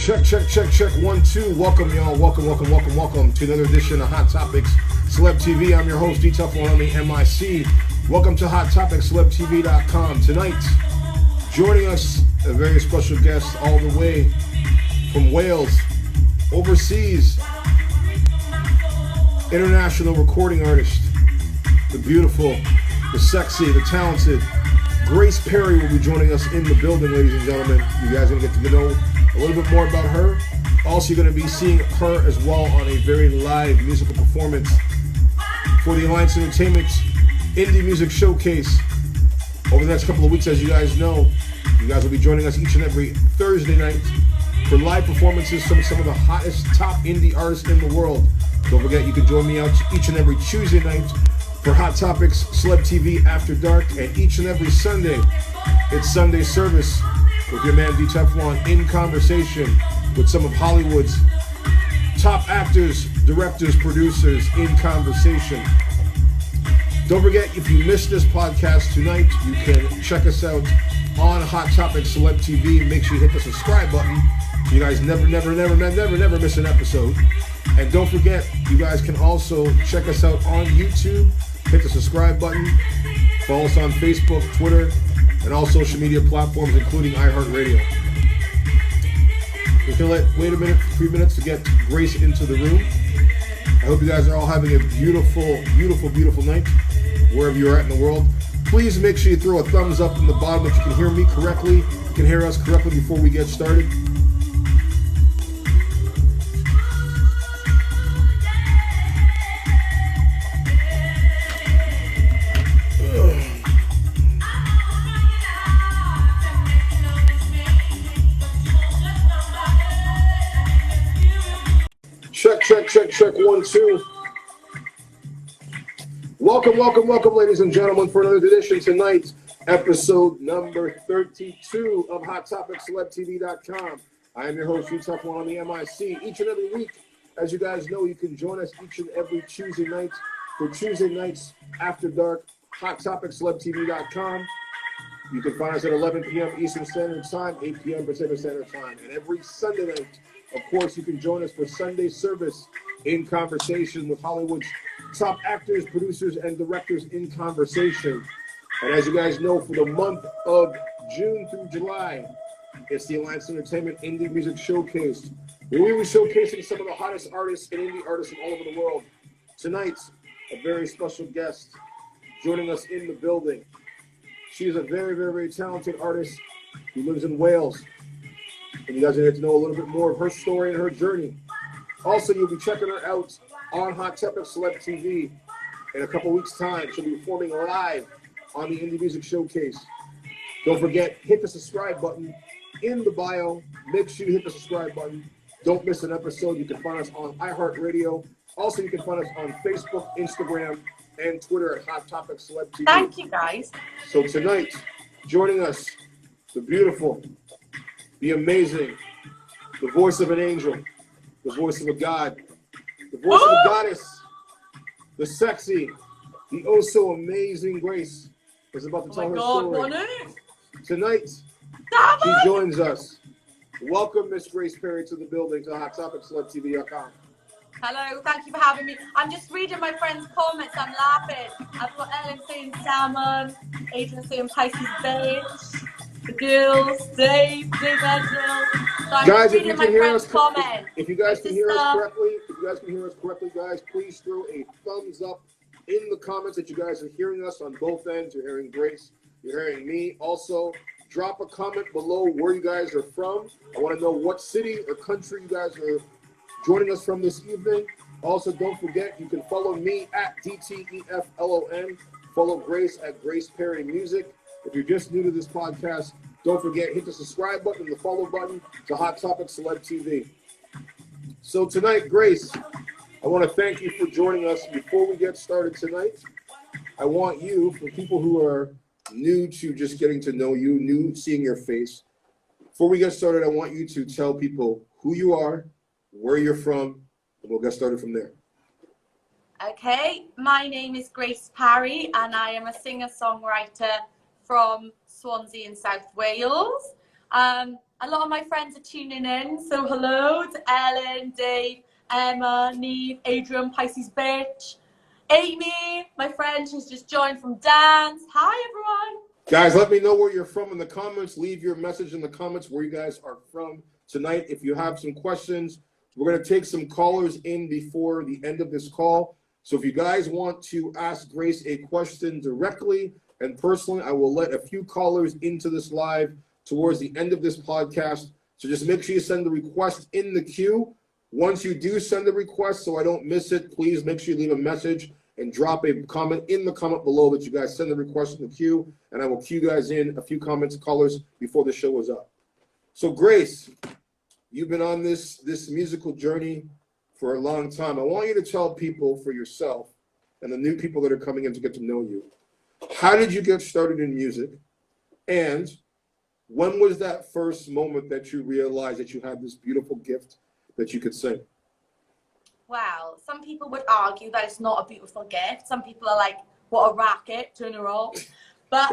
Check. 1, 2. Welcome, y'all. Welcome to another edition of Hot Topics Celeb TV. I'm your host, DTEFLON on the MIC. Welcome to HotTopicsCelebTV.com. Tonight, joining us, a very special guest all the way from Wales, overseas, international recording artist, the beautiful, the sexy, the talented Grace Parry will be joining us in the building, ladies and gentlemen. You guys are going to get to know a little bit more about her. Also, you're going to be seeing her as well on a very live musical performance for the Alliance Entertainment Indie Music Showcase over the next couple of weeks. As you guys know, you guys will be joining us each and every Thursday night for live performances from some of the hottest top indie artists in the world. Don't forget, you can join me out each and every Tuesday night for Hot Topics Celeb TV After Dark, and each and every Sunday, it's Sunday service with your man DTEFLON in conversation with some of Hollywood's top actors, directors, producers in conversation. Don't forget, if you missed this podcast tonight, you can check us out on Hot Topics Celeb TV. Make sure you hit the subscribe button so you guys never miss an episode. And don't forget, you guys can also check us out on YouTube. Hit the subscribe button. Follow us on Facebook, Twitter, and all social media platforms, including iHeartRadio. We're going to wait a few minutes to get Grace into the room. I hope you guys are all having a beautiful night, wherever you're at in the world. Please make sure you throw a thumbs up in the bottom if you can hear me correctly, you can hear us correctly before we get started. Check. 1, 2. Welcome, ladies and gentlemen, for another edition tonight, episode number 32 of Hot Topics CelebTV.com. I am your host, DTEFLON on the MIC. Each and every week, as you guys know, you can join us each and every Tuesday night for Tuesday nights after dark, Hot Topics CelebTV.com. You can find us at 11 p.m. Eastern Standard Time, 8 p.m. Pacific Standard Time. And every Sunday night, of course, you can join us for Sunday service in conversation with Hollywood's top actors, producers, and directors in conversation. And as you guys know, for the month of June through July, it's the Alliance Entertainment Indie Music Showcase, where we will be showcasing some of the hottest artists and indie artists from all over the world. Tonight, a very special guest joining us in the building. She is a very talented artist who lives in Wales. And you guys are going to get to know a little bit more of her story and her journey. Also, you'll be checking her out on Hot Topics Celeb TV in a couple weeks' time. She'll be performing live on the Indie Music Showcase. Don't forget, hit the subscribe button in the bio. Make sure you hit the subscribe button. Don't miss an episode. You can find us on iHeartRadio. Also, you can find us on Facebook, Instagram, and Twitter at Hot Topics Celeb TV. Thank you, guys. So tonight, joining us, the beautiful, the amazing, the voice of an angel, the voice of a god, the voice of a goddess, the sexy, the oh so amazing Grace is about to tell her story. Tonight, she joins us. Welcome, Miss Grace Parry, to the building, to Hot Topics CelebTV.com. Hello, thank you for having me. I'm just reading my friends' comments. I'm laughing. I've got Ellen saying salmon, Adrian saying Pisces bitch, the girls, Dave Edgel. So I'm guys, reading my friends' comments. If you guys can hear us correctly, guys, please throw a thumbs up in the comments that you guys are hearing us on both ends. You're hearing Grace, you're hearing me. Also, drop a comment below where you guys are from. I want to know what city or country you guys are joining us from this evening. Also, don't forget, you can follow me at DTEFLON. Follow Grace at Grace Parry Music. If you're just new to this podcast, don't forget, hit the subscribe button and the follow button to Hot Topics Celeb TV. So tonight, Grace, I want to thank you for joining us. Before we get started tonight, I want you, for people who are new to just getting to know you, new seeing your face, before we get started, I want you to tell people who you are, where you're from, and we'll get started from there. Okay, my name is Grace Parry, and I am a singer-songwriter from Swansea in South Wales. a lot of my friends are tuning in. So hello to Ellen, Dave, Emma, Neve, Adrian, Pisces Bitch, Amy, my friend, she's just joined from dance. Hi, everyone. Guys, let me know where you're from in the comments. Leave your message in the comments where you guys are from tonight. If you have some questions, we're going to take some callers in before the end of this call. So if you guys want to ask Grace a question directly and personally, I will let a few callers into this live towards the end of this podcast. So just make sure you send the request in the queue. Once you do send the request, so I don't miss it, please make sure you leave a message and drop a comment in the comment below that you guys send the request in the queue, and I will queue you guys in a few comments, callers, before the show is up. So Grace, you've been on this musical journey for a long time. I want you to tell people for yourself and the new people that are coming in to get to know you, how did you get started in music? And when was that first moment that you realized that you had this beautiful gift that you could sing? Well, some people would argue that it's not a beautiful gift. Some people are like, what a racket, turn her off. But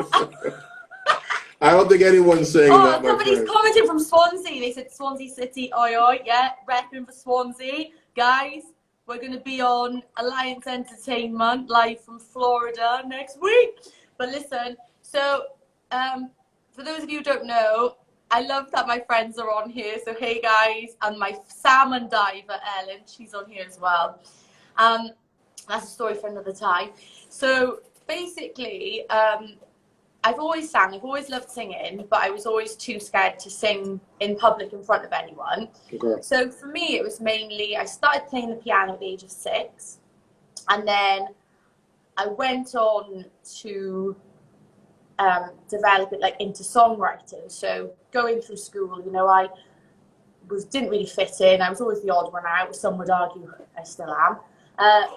I don't think anyone's saying that, my somebody's friend. commented from Swansea. They said Swansea City, oi oi, yeah, repping for Swansea. Guys, we're going to be on Alliance Entertainment live from Florida next week. But listen, so for those of you who don't know, I love that my friends are on here. So hey guys, and my salmon diver Ellen, she's on here as well. That's a story for another time. So basically, I've always sang, I've always loved singing, but I was always too scared to sing in public in front of anyone. Okay. So for me, it was mainly, I started playing the piano at the age of 6, and then I went on to develop it like into songwriting. So going through school, you know, I didn't really fit in. I was always the odd one out. Some would argue I still am.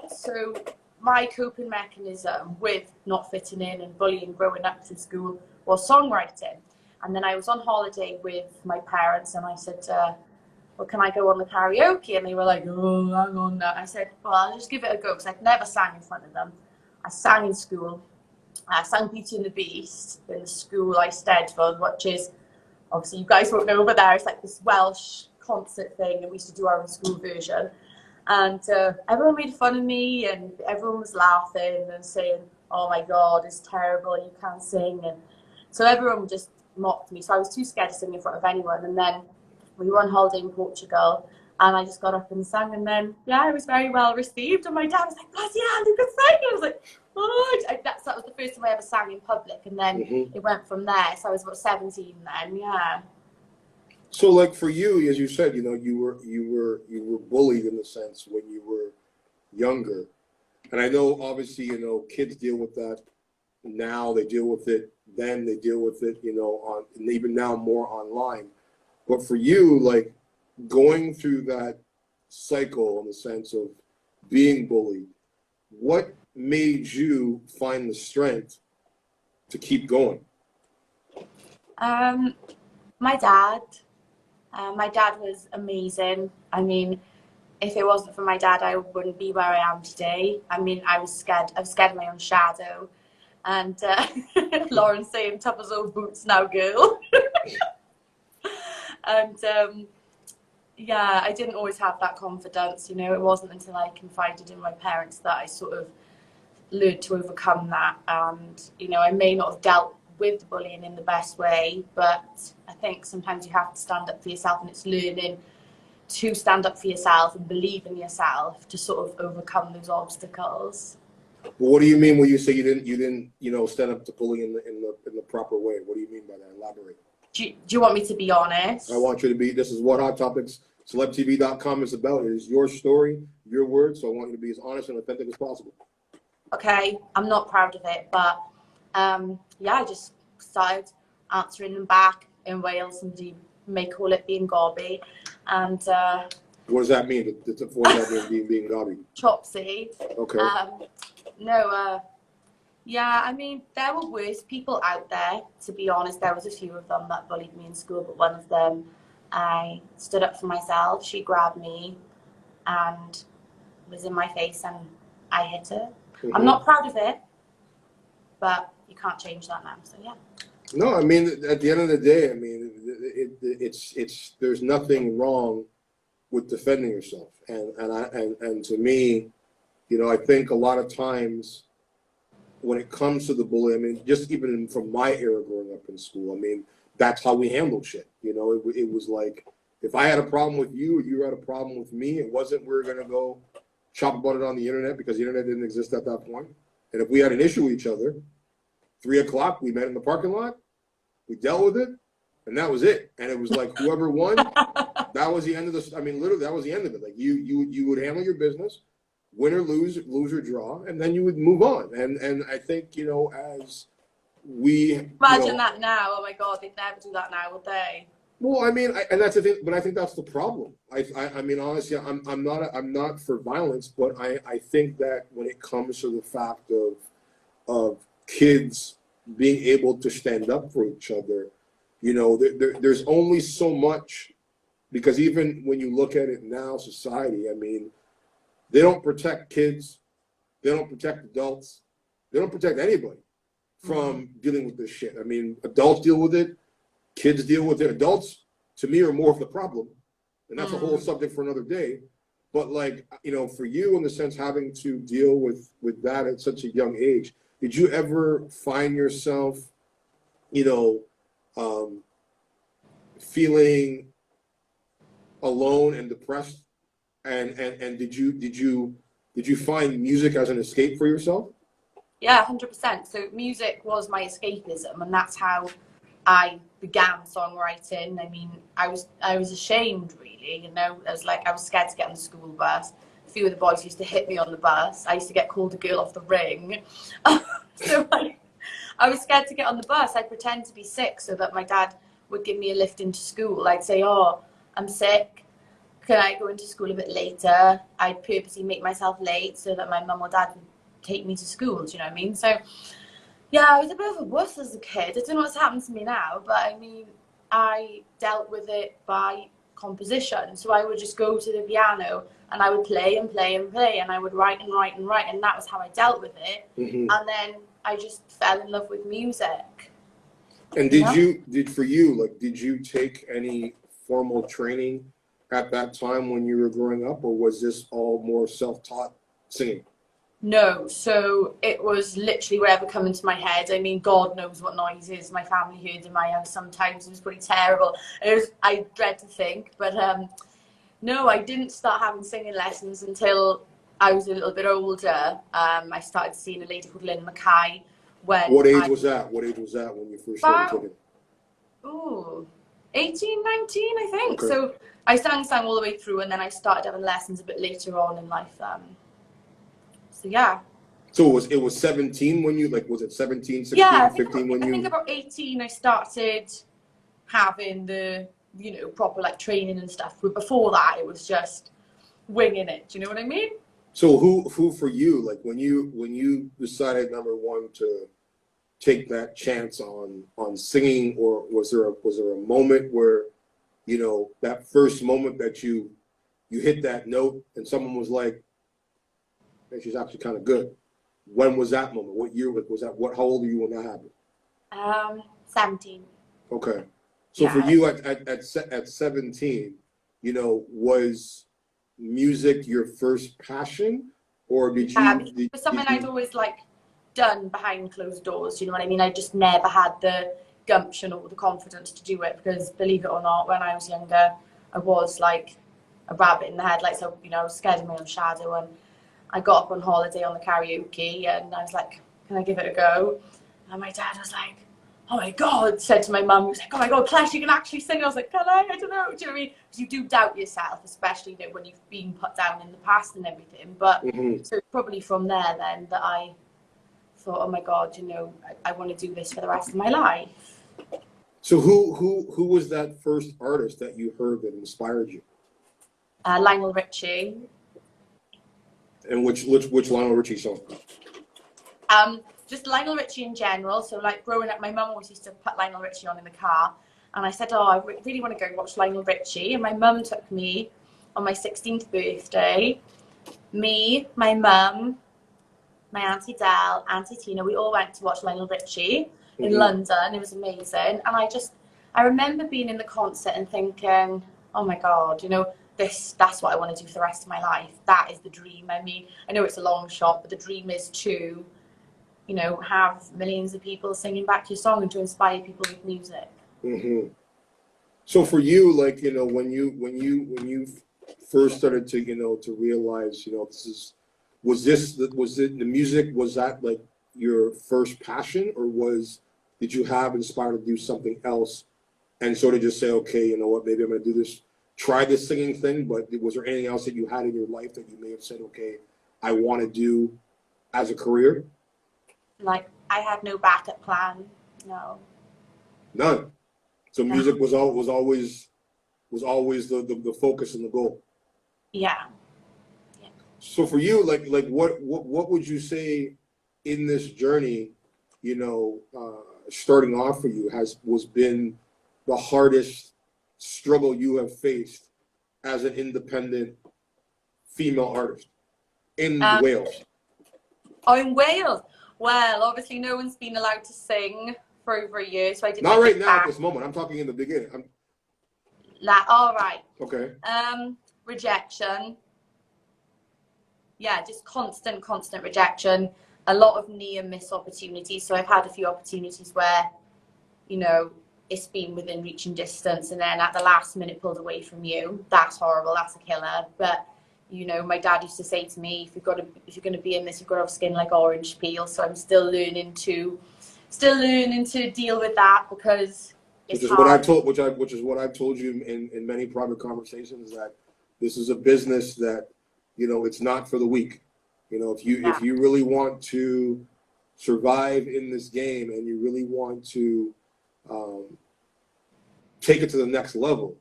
So my coping mechanism with not fitting in and bullying growing up through school was songwriting. And then I was on holiday with my parents and I said, well, can I go on the karaoke? And they were like, oh, hang on now. I said, well, I'll just give it a go, because I'd never sang in front of them. I sang in school. I sang Beauty and the Beast in the school I studied for, which is, obviously you guys won't know over there, it's like this Welsh concert thing, and we used to do our own school version. And everyone made fun of me, and everyone was laughing and saying, oh my God, it's terrible, you can't sing. And so everyone just mocked me. So I was too scared to sing in front of anyone. And then we were on holiday in Portugal, and I just got up and sang, and then, yeah, I was very well received. And my dad was like, bloody hell, you can sing. I was like, oh, that was the first time I ever sang in public. And then it went from there. So I was about 17 then, yeah. So, like for you, as you said, you know, you were bullied in the sense when you were younger, and I know obviously, you know, kids deal with that now. They deal with it then. They deal with it, you know, on and even now more online. But for you, like going through that cycle in the sense of being bullied, what made you find the strength to keep going? My dad. My dad was amazing. I mean, if it wasn't for my dad, I wouldn't be where I am today. I mean, I was scared of my own shadow. And Lauren's saying, tough as old boots now, girl. And yeah, I didn't always have that confidence. You know, it wasn't until I confided in my parents that I sort of learned to overcome that. And, you know, I may not have dealt with bullying in the best way, but I think sometimes you have to stand up for yourself, and it's learning to stand up for yourself and believe in yourself to sort of overcome those obstacles. Well, what do you mean when you say you didn't you know, stand up to bullying in the proper way? What do you mean by that? Elaborate. Do you want me to be honest? I want you to be. This is what Hot Topics CelebTV.com is about. It is your story, your words. So I want you to be as honest and authentic as possible. Okay, I'm not proud of it, but yeah, I just started answering them back in Wales. Somebody may call it being gobby, and what does that mean? What does that mean, being gobby? Chopsy. Okay. Yeah, I mean, there were worse people out there, to be honest. There was a few of them that bullied me in school, but one of them, I stood up for myself. She grabbed me and was in my face, and I hit her. I'm not proud of it, but you can't change that now, so yeah. No, I mean, at the end of the day, I mean, it's there's nothing wrong with defending yourself, and to me, I think a lot of times when it comes to the bully, I mean, just even from my era growing up in school, I mean, that's how we handled shit. It was like if I had a problem with you, or you had a problem with me, it wasn't we were gonna go chop about it on the internet because the internet didn't exist at that point. And if we had an issue with each other, 3 o'clock, we met in the parking lot, we dealt with it, and that was it. And it was like whoever won, that was the end of the. I mean, literally, that was the end of it. Like you would handle your business, win or lose or draw, and then you would move on. And I think as we imagine that now. Oh my God, they'd never do that now, would they? Well, I mean, and that's the thing, but I think that's the problem. I mean, honestly, I'm not for violence, but I think that when it comes to the fact of kids being able to stand up for each other, there's only so much, because even when you look at it now, society, I mean, they don't protect kids, they don't protect adults, they don't protect anybody from dealing with this shit. I mean, adults deal with it, kids deal with it. Adults, to me, are more of the problem, and that's a whole subject for another day. But like, for you, in the sense, having to deal with that at such a young age, did you ever find yourself, feeling alone and depressed? And did you find music as an escape for yourself? Yeah, 100%. So music was my escapism, and that's how I began songwriting. I mean, I was ashamed, really. I was scared to get on the school bus. A few of the boys used to hit me on the bus. I used to get called a girl off the ring. So I was scared to get on the bus. I'd pretend to be sick so that my dad would give me a lift into school. I'd say, "Oh, I'm sick. Can I go into school a bit later?" I'd purposely make myself late so that my mum or dad would take me to school. Do you know what I mean? So yeah, I was a bit of a wuss as a kid. I don't know what's happened to me now, but I mean, I dealt with it by composition. So I would just go to the piano and I would play and play and play, and I would write and write and write, and that was how I dealt with it. And then I just fell in love with music. And did you take any formal training at that time when you were growing up, or was this all more self-taught singing? No, so it was literally whatever come into my head. I mean, God knows what noises my family heard in my house sometimes. It was pretty terrible. I dread to think, but no, I didn't start having singing lessons until I was a little bit older. I started seeing a lady called Lynn Mackay. What age was that? What age was that when you first started taking? Ooh, 18, 19, I think. Okay. So I sang all the way through, and then I started having lessons a bit later on in life. So yeah. So it was 17 when you, was it 17, 16, yeah, 15 when you? I think about 18 I started having the, proper training and stuff. But before that it was just winging it. Do you know what I mean? So who for you, when you decided, number one, to take that chance on singing, or was there a moment where, that first moment that you hit that note and someone was like, "Hey, she's actually kind of good"? When was that moment? What year was that? How old were you when that happened? 17. Okay. So yeah. For you at 17, was music your first passion, or did you? It was something I'd always done behind closed doors. You know what I mean? I just never had the gumption or the confidence to do it, because believe it or not, when I was younger, I was like a rabbit in the headlights. So I was scared of my own shadow, and I got up on holiday on the karaoke, and I was like, "Can I give it a go?" And my dad was like, "Oh my God," said to my mum, he was like, "Oh my God, Clash, you can actually sing." I was like, "Can I? I don't know." Do you know what I mean? Because you do doubt yourself, especially when you've been put down in the past and everything. But so probably from there then that I thought, "Oh my God, I want to do this for the rest of my life." So who was that first artist that you heard that inspired you? Lionel Richie. And which Lionel Richie song? Just Lionel Richie in general. So growing up, my mum always used to put Lionel Richie on in the car, and I said, "Oh, I really want to go watch Lionel Richie." And my mum took me on my 16th birthday. Me, my mum, my Auntie Del, Auntie Tina, we all went to watch Lionel Richie. in London. It was amazing. And I remember being in the concert and thinking, oh my God, you know, that's what I want to do for the rest of my life. That is the dream. I mean, I know it's a long shot, but the dream is to, you know, have millions of people singing back your song and to inspire people with music. So for you, like, you know, when you first started to, you know, to realize, you know, was it the music, was that like your first passion, or did you have inspired to do something else and sort of just say, okay, you know what, maybe I'm going to do this, try this singing thing, but was there anything else that you had in your life that you may have said, okay, I want to do as a career? Like, I had no backup plan. No. None. So music was always the focus and the goal. Yeah. So for you, like what would you say in this journey, you know, starting off for you was been the hardest struggle you have faced as an independent female artist in Wales? Oh, in Wales. Well, obviously no one's been allowed to sing for over a year, so I did. Not right now at this moment. I'm talking in the beginning. All right. Okay. Rejection. Yeah, just constant rejection. A lot of near miss opportunities. So I've had a few opportunities where, you know, it's been within reaching distance, and then at the last minute pulled away from you. That's horrible. That's a killer. But you know, my dad used to say to me, if you're going to be in this, you've got to have skin like orange peel. So I'm still learning to deal with that, because it's hard. Which is what I've told you in many private conversations, that this is a business that, you know, it's not for the weak. You know, if you really want to survive in this game and you really want to take it to the next level,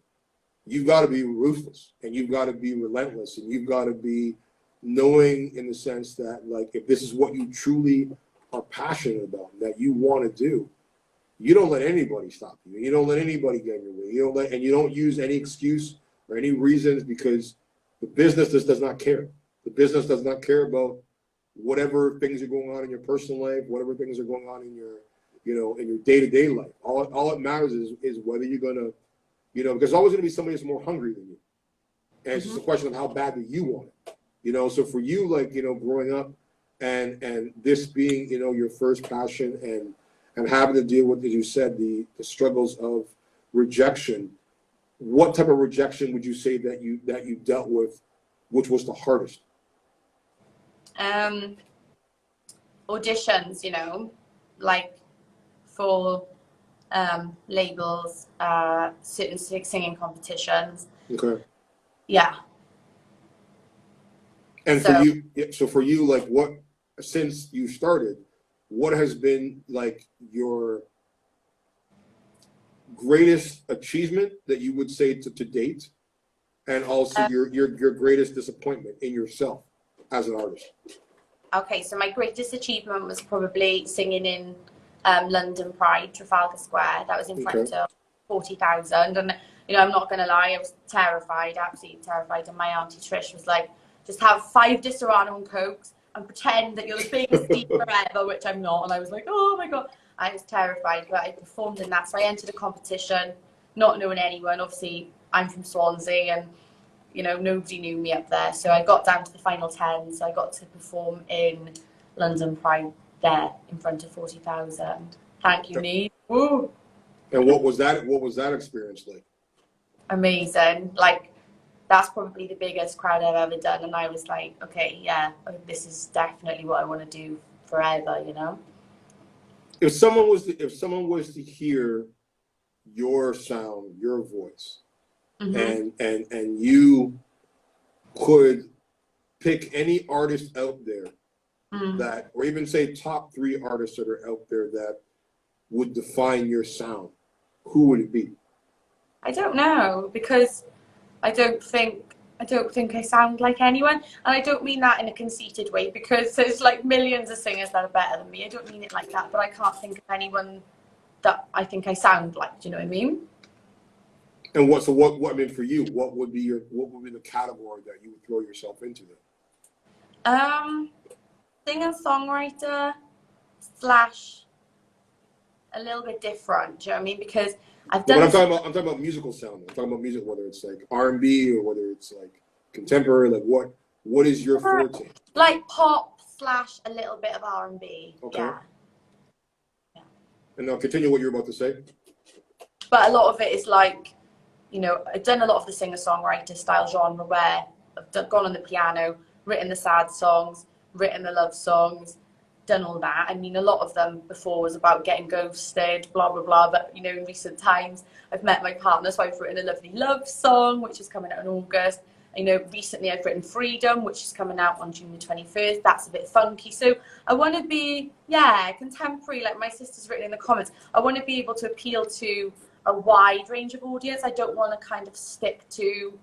you've got to be ruthless, and you've got to be relentless, and you've got to be knowing, in the sense that, like, if this is what you truly are passionate about, that you want to do, you don't let anybody stop you. You don't let anybody get in your way. You don't use any excuse or any reasons, because the business just does not care. The business does not care about whatever things are going on in your personal life, whatever things are going on in your, you know, in your day-to-day life. All it matters is whether you're gonna, you know, because there's always going to be somebody that's more hungry than you. And it's just a question of how bad do you want it. You know, so for you, like, you know, growing up and this being, you know, your first passion, and having to deal with, as you said, the struggles of rejection, what type of rejection would you say that you dealt with, which was the hardest? Auditions, you know, like for labels, certain singing competitions. Okay. Yeah. And for you, like, what, since you started, what has been like your greatest achievement that you would say to date, and also your greatest disappointment in yourself as an artist? Okay, so my greatest achievement was probably singing in London Pride, Trafalgar Square. That was in front of 40,000. And, you know, I'm not going to lie, I was terrified, absolutely terrified. And my auntie Trish was like, just have 5 Disaronno and Cokes and pretend that you're the biggest diva ever, which I'm not. And I was like, oh my God. I was terrified, but I performed in that. So I entered a competition, not knowing anyone. Obviously, I'm from Swansea, and you know, nobody knew me up there. So I got down to the final 10. So I got to perform in London Pride there in front of 40,000. Thank you, Neve. Woo! And what was that experience like? Amazing. Like, that's probably the biggest crowd I've ever done. And I was like, okay, yeah, this is definitely what I want to do forever, you know? If someone was to hear your sound, your voice, and you could pick any artist out there that, or even say top 3 artists that are out there that would define your sound, who would it be? I don't know, because I don't think I sound like anyone, and I don't mean that in a conceited way, because there's like millions of singers that are better than me. I don't mean it like that, but I can't think of anyone that I think I sound like. Do you know what I mean? And what I mean for you, what would be the category that you would throw yourself into then? Singer songwriter / a little bit different. Do you know what I mean? Because I've But done. I'm talking about musical sound. I'm talking about music, whether it's like R&B or whether it's like contemporary. Like what is your forte? Like pop / a little bit of R&B. Okay. Yeah. And now continue what you're about to say. But a lot of it is like, you know, I've done a lot of the singer-songwriter style genre where I've gone on the piano, written the sad songs, written the love songs, done all that. I mean, a lot of them before was about getting ghosted, blah, blah, blah. But, you know, in recent times, I've met my partner, so I've written a lovely love song, which is coming out in August. You know, recently I've written Freedom, which is coming out on June the 21st. That's a bit funky. So I want to be, contemporary, like my sister's written in the comments. I want to be able to appeal to a wide range of audience. I don't want to kind of stick to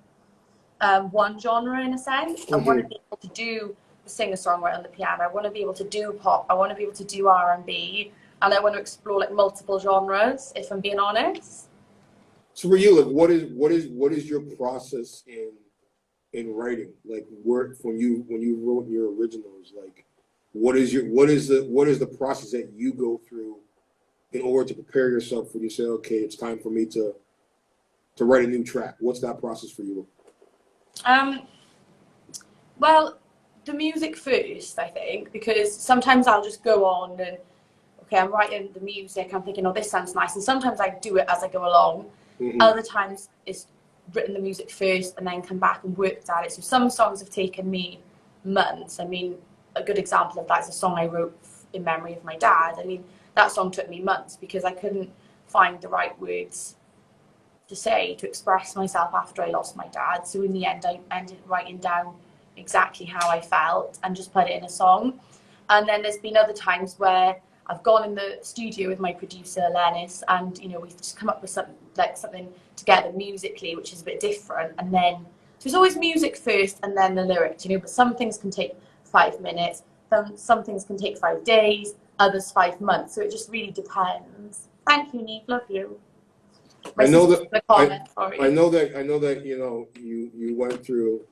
one genre in a sense. I want to be able to do the singer-songwriter on the piano. I want to be able to do pop. I want to be able to do R&B, and I want to explore like multiple genres. If I'm being honest. So for you, like, what is your process in writing? Like, when you wrote your originals, like, what is the process that you go through in order to prepare yourself when you say, okay, it's time for me to write a new track? What's that process for you? Well, the music first, I think, because sometimes I'll just go on and, okay, I'm writing the music, I'm thinking, oh, this sounds nice. And sometimes I do it as I go along. Mm-hmm. Other times it's written the music first and then come back and worked at it. So some songs have taken me months. I mean, a good example of that is a song I wrote in memory of my dad. I mean, that song took me months because I couldn't find the right words to say to express myself after I lost my dad. So in the end, I ended writing down exactly how I felt and just put it in a song. And then there's been other times where I've gone in the studio with my producer Lennis, and you know, we've just come up with something together musically, which is a bit different. And then so it's always music first and then the lyrics, you know. But some things can take 5 minutes, some things can take 5 days, others 5 months. So it just really depends. Thank you, Neve. Love you. I know that you know you went through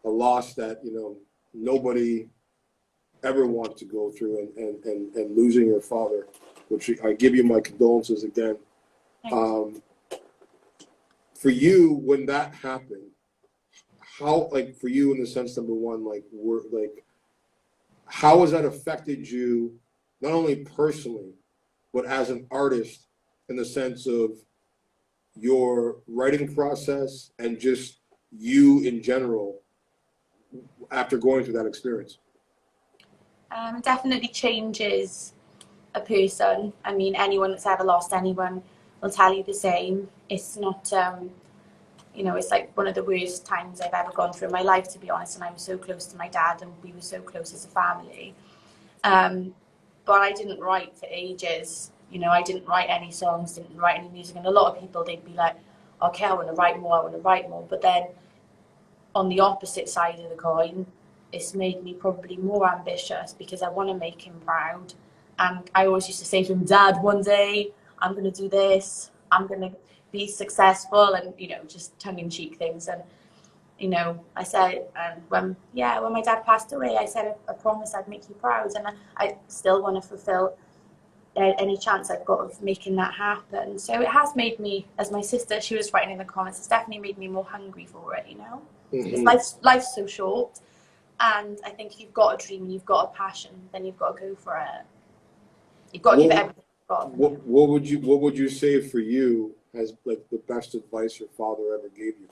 a loss that, you know, nobody ever wants to go through, and losing your father, which I give you my condolences again. For you, when that happened, how, like, for you in the sense, number one, how has that affected you, not only personally, but as an artist, in the sense of your writing process and just you in general after going through that experience? Definitely changes a person. I mean, anyone that's ever lost anyone will tell you the same. It's not, you know, it's like one of the worst times I've ever gone through in my life, to be honest. And I was so close to my dad, and we were so close as a family. But I didn't write for ages. You know, I didn't write any songs, didn't write any music. And a lot of people, they'd be like, okay, I want to write more, I want to write more. But then on the opposite side of the coin, it's made me probably more ambitious because I want to make him proud. And I always used to say to him, Dad, one day I'm going to do this, I'm going to be successful, and, you know, just tongue-in-cheek things. And, you know, I said, and when my dad passed away, I said, I promise I'd make you proud. And I still want to fulfill any chance I've got of making that happen. So it has made me, as my sister, she was writing in the comments, it's definitely made me more hungry for it, you know? Mm-hmm. Because life's so short. And I think if you've got a dream and you've got a passion, then you've got to go for it. You've got to give it everything you've got. What would you say for you as, like, the best advice your father ever gave you?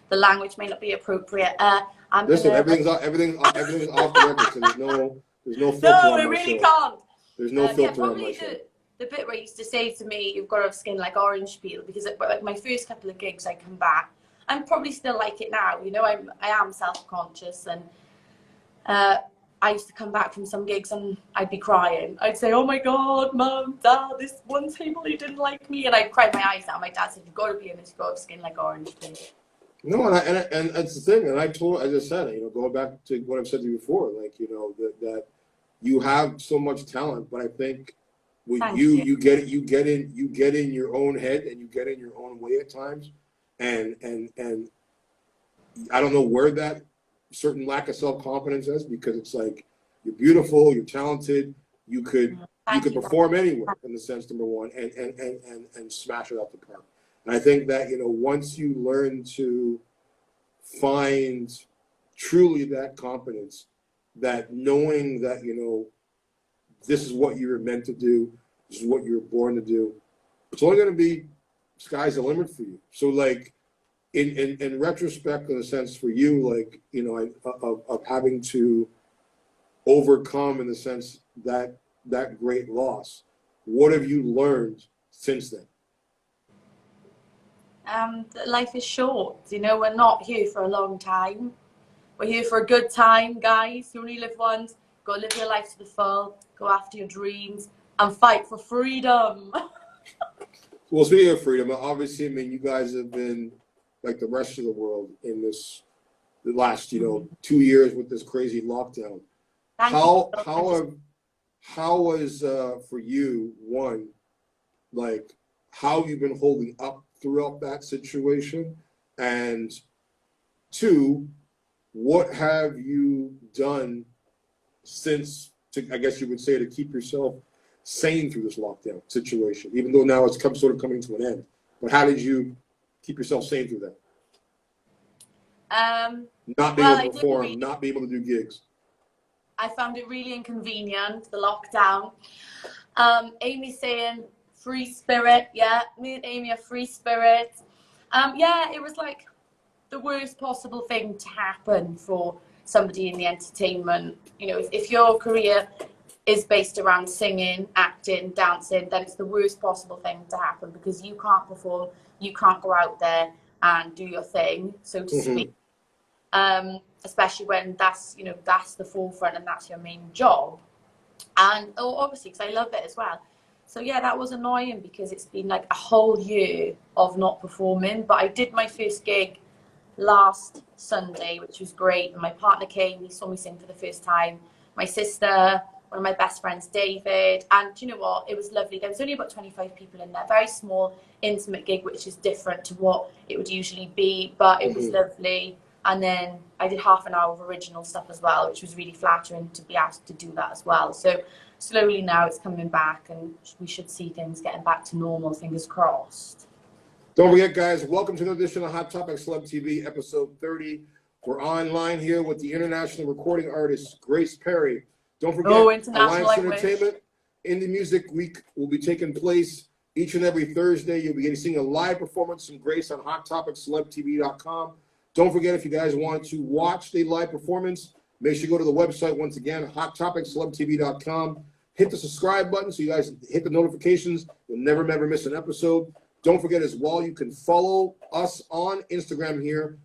The language may not be appropriate. Everything's off the record, so there's no filter no, on it my really show. can't. There's no filter on my probably show. the bit where he used to say to me, you've got to have skin like orange peel, because like my first couple of gigs, I come back. I'm probably still like it now, you know. I am self-conscious, and I used to come back from some gigs and I'd be crying. I'd say, oh my God, Mum, Dad, this one table, he didn't like me. And I'd cry my eyes out. My dad said, you've got to be in this, you've got to have skin like orange peel. No, and that's the thing. And I just said, you know, going back to what I've said to you before, like, you know, that you have so much talent, but I think with you get in your own head, and you get in your own way at times, and I don't know where that certain lack of self-confidence is, because it's like You're beautiful. You're talented. You could Thank you. perform anywhere in the sense, number one, and smash it out the park. And I think that, you know, once you learn to find truly that confidence, that knowing that, you know, this is what you're meant to do, this is what you're born to do, it's only going to be sky's the limit for you. So, like, in retrospect, in a sense, for you, like, you know, of having to overcome, in the sense, that great loss, what have you learned since then? Life is short. You know, we're not here for a long time. We're here for a good time, guys. You only live once. Go live your life to the full. Go after your dreams and fight for freedom. Well, speaking of freedom, obviously, I mean, you guys have been like the rest of the world in the last, you know, 2 years with this crazy lockdown. How was for you, one, like, how you've been holding up throughout that situation, and two, what have you done since, I guess you would say, to keep yourself sane through this lockdown situation, even though now it's sort of coming to an end? But how did you keep yourself sane through that? Not being able to perform, not being able to do gigs. I found it really inconvenient, the lockdown. Amy saying free spirit, yeah, me and Amy are free spirit. Yeah, it was like the worst possible thing to happen for somebody in the entertainment. You know, if your career is based around singing, acting, dancing, then it's the worst possible thing to happen, because you can't perform, you can't go out there and do your thing, so to speak. Especially when that's, you know, that's the forefront and that's your main job. And obviously, because I love it as well. So yeah, that was annoying, because it's been like a whole year of not performing. But I did my first gig last Sunday, which was great. And my partner came, he saw me sing for the first time. My sister, one of my best friends, David. And you know what? It was lovely. There was only about 25 people in there. Very small, intimate gig, which is different to what it would usually be. But it was lovely. And then I did half an hour of original stuff as well, which was really flattering to be asked to do that as well. So slowly now it's coming back, and we should see things getting back to normal, fingers crossed. Don't forget, guys, welcome to another edition of Hot Topic Celeb TV, episode 30. We're online here with the international recording artist, Grace Parry. Don't forget, Alliance Entertainment Indie Music Week will be taking place each and every Thursday. You'll be seeing a live performance from Grace on HotTopicCelebTV.com. Don't forget, if you guys want to watch the live performance, make sure you go to the website once again, HotTopicCelebTV.com. Hit the subscribe button so you guys hit the notifications. You'll never miss an episode. Don't forget as well, you can follow us on Instagram here.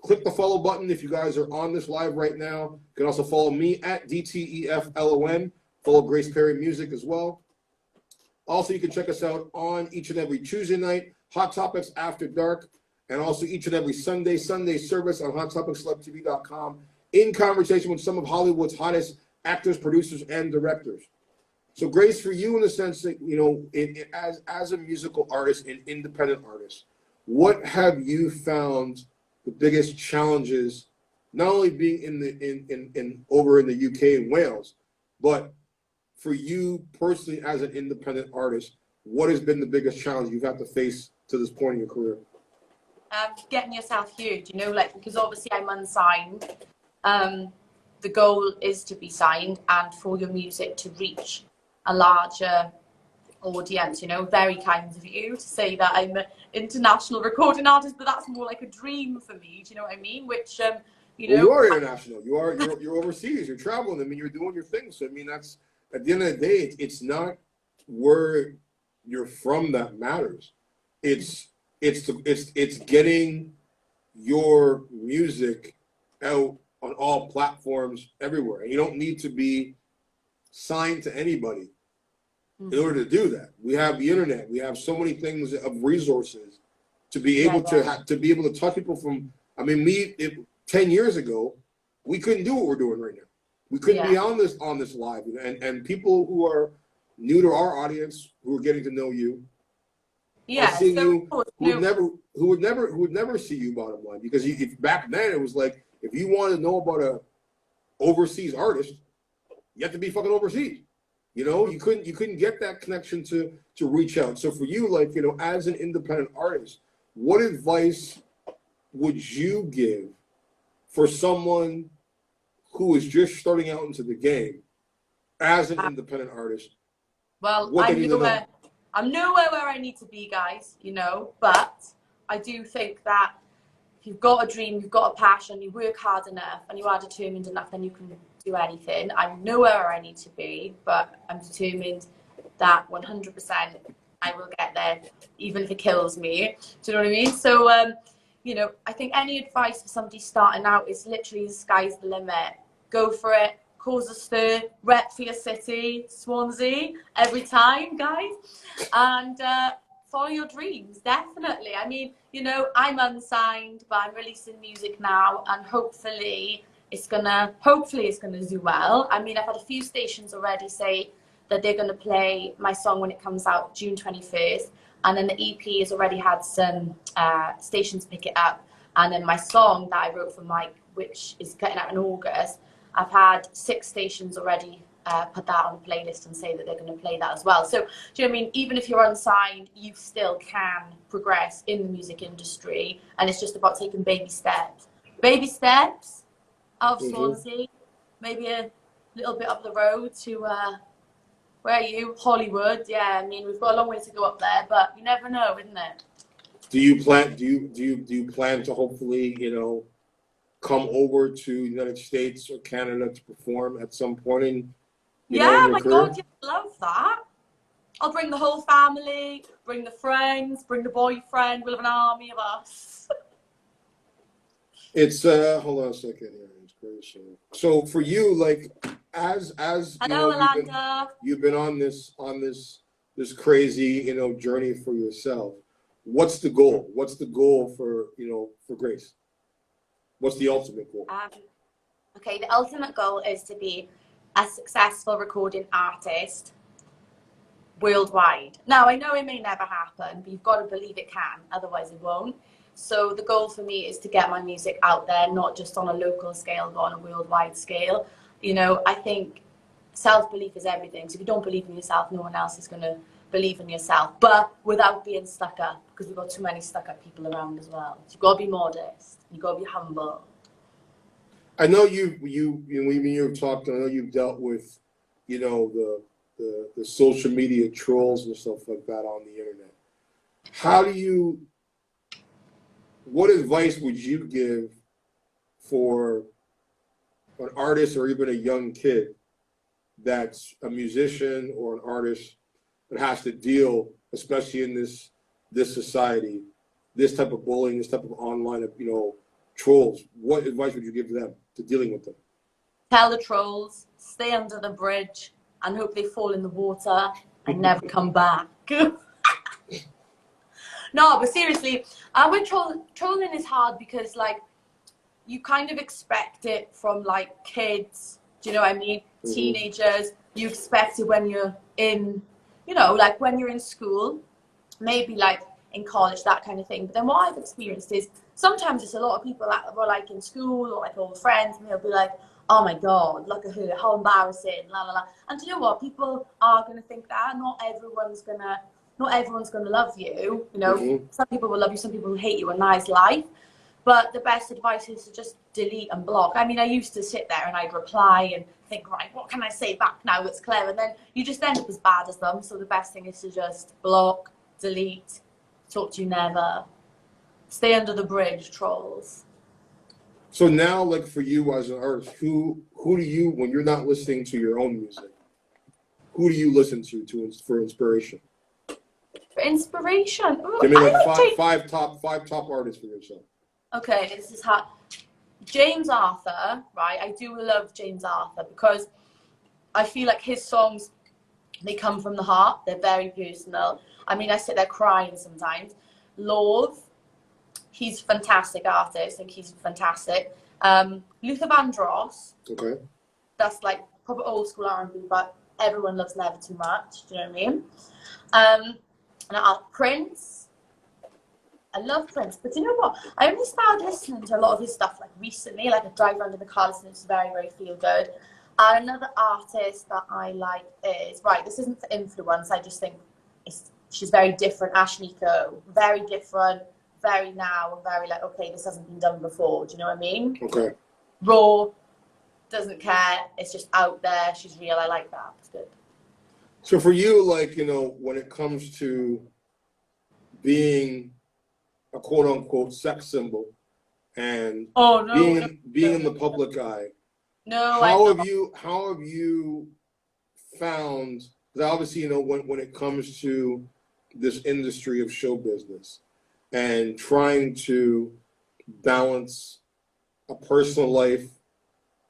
Click the follow button if you guys are on this live right now. You can also follow me at DTEFLON. Follow Grace Parry Music as well. Also, you can check us out on each and every Tuesday night, Hot Topics After Dark, and also each and every Sunday service on HotTopicCelebTV.com, in conversation with some of Hollywood's hottest actors, producers, and directors. So, Grace, for you, in the sense that, you know, as a musical artist and independent artist, what have you found the biggest challenges, not only being over in the UK and Wales, but for you personally as an independent artist, what has been the biggest challenge you've had to face to this point in your career? Getting yourself huge, you know, like, because obviously I'm unsigned. The goal is to be signed and for your music to reach a larger audience. You know, very kind of you to say that I'm an international recording artist, but that's more like a dream for me. Do you know what I mean? Which, you know, well, you are international. You're overseas. You're traveling. I mean, you're doing your thing. So I mean, that's, at the end of the day, it's not where you're from that matters. It's getting your music out on all platforms everywhere. And you don't need to be signed to anybody in order to do that. We have the internet. We have so many things of resources to be able to touch people from. I mean, 10 years ago, we couldn't do what we're doing right now. We couldn't be on this live. And people who are new to our audience, who are getting to know you, seeing you, who would never see you, bottom line, because if back then it was like, if you wanted to know about a overseas artist, you have to be fucking overseas. You know, you couldn't get that connection to reach out. So for you, like, you know, as an independent artist, what advice would you give for someone who is just starting out into the game as an independent artist? Well, What they need to know? I'm nowhere where I need to be, guys, you know, but I do think that if you've got a dream, you've got a passion, you work hard enough and you are determined enough, then you can do anything. I'm nowhere where I need to be, but I'm determined that 100% I will get there, even if it kills me. Do you know what I mean? So, you know, I think any advice for somebody starting out is literally the sky's the limit. Go for it, cause a stir, rep for your city, Swansea, every time, guys. And follow your dreams, definitely. I mean, you know, I'm unsigned, but I'm releasing music now, and hopefully it's gonna do well. I mean, I've had a few stations already say that they're gonna play my song when it comes out June 21st, and then the EP has already had some stations pick it up, and then my song that I wrote for Mike, which is getting out in August, I've had 6 stations already put that on the playlist and say that they're going to play that as well. So, do you know what I mean? Even if you're unsigned, you still can progress in the music industry, and it's just about taking baby steps. Baby steps out of Swansea, maybe a little bit up the road to where are you? Hollywood. Yeah, I mean, we've got a long way to go up there, but you never know, isn't it? Do you plan to hopefully, you know, come over to the United States or Canada to perform at some point in yeah, your my career? God, yeah, I love that. I'll bring the whole family, bring the friends, bring the boyfriend. We'll have an army of us. It's hold on a second here. It's crazy. So for you, like as Hello, Alanda. you've been on this crazy, you know, journey for yourself. What's the goal? What's the goal for, you know, for Grace? What's the ultimate goal? Okay, the ultimate goal is to be a successful recording artist worldwide. Now, I know it may never happen, but you've got to believe it can, otherwise it won't. So the goal for me is to get my music out there, not just on a local scale, but on a worldwide scale. You know, I think self-belief is everything. So if you don't believe in yourself, no one else is going to believe in yourself, but without being stuck up, because we've got too many stuck up people around as well. So you've got to be modest, you've got to be humble. I know you've talked. I know you've dealt with, you know, the social media trolls and stuff like that on the internet. What advice would you give for an artist or even a young kid that's a musician or an artist that has to deal, especially in this society, this type of bullying, this type of online, you know, trolls? What advice would you give them to dealing with them? Tell the trolls, stay under the bridge and hope they fall in the water and never come back. No, but seriously, when trolling is hard because, like, you kind of expect it from, like, kids, do you know what I mean? Teenagers, you expect it when you're in, you know, like when you're in school, maybe like in college, that kind of thing. But then what I've experienced is sometimes it's a lot of people that were like in school or like old friends, and they'll be like, oh my God, look at her, how embarrassing, la la la. And do you know what? People are going to think that. Not everyone's going to love you. You know, some people will love you, some people will hate you, a nice life. But the best advice is to just delete and block. I mean, I used to sit there and I'd reply and think, right, what can I say back now that's clever? And then you just end up as bad as them. So the best thing is to just block, delete, talk to you never. Stay under the bridge, trolls. So now, like for you as an artist, who do you, when you're not listening to your own music, who do you listen to for inspiration? For inspiration? Ooh, Give me like five top artists for yourself. Okay, this is hard. James Arthur, right? I do love James Arthur because I feel like his songs, they come from the heart. They're very personal. I mean, I sit there crying sometimes. Love, he's a fantastic artist. I think he's fantastic. Luther Vandross. Okay. That's like proper old school R&B, but everyone loves Never Too Much. Do you know what I mean? And Prince. I love Prince, but you know what? I only started listening to a lot of his stuff like recently, like I drive around in the car listening. It's very, very feel good. Another artist that I like is, right, this isn't for influence, I just think she's very different. Ashniko, very different, very now, very like, okay, this hasn't been done before. Do you know what I mean? Okay. Raw, doesn't care, it's just out there, she's real, I like that, it's good. So for you, like, you know, when it comes to being a quote unquote sex symbol and Oh no, being in the public eye, no, how have you found, because obviously, you know, when it comes to this industry of show business and trying to balance a personal life,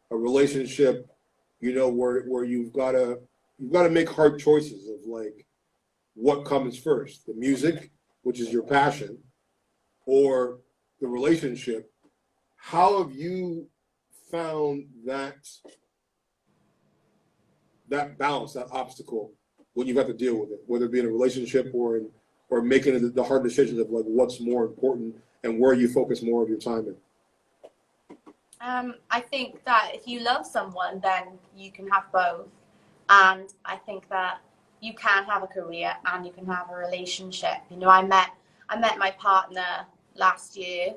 a relationship, you know, where you've got to make hard choices of like what comes first, the music, which is your passion, or the relationship. How have you found that balance, that obstacle, when you've got to deal with it, whether it be in a relationship or making the hard decisions of like what's more important and where you focus more of your time in? I think that if you love someone, then you can have both. And I think that you can have a career and you can have a relationship. You know, I met my partner last year,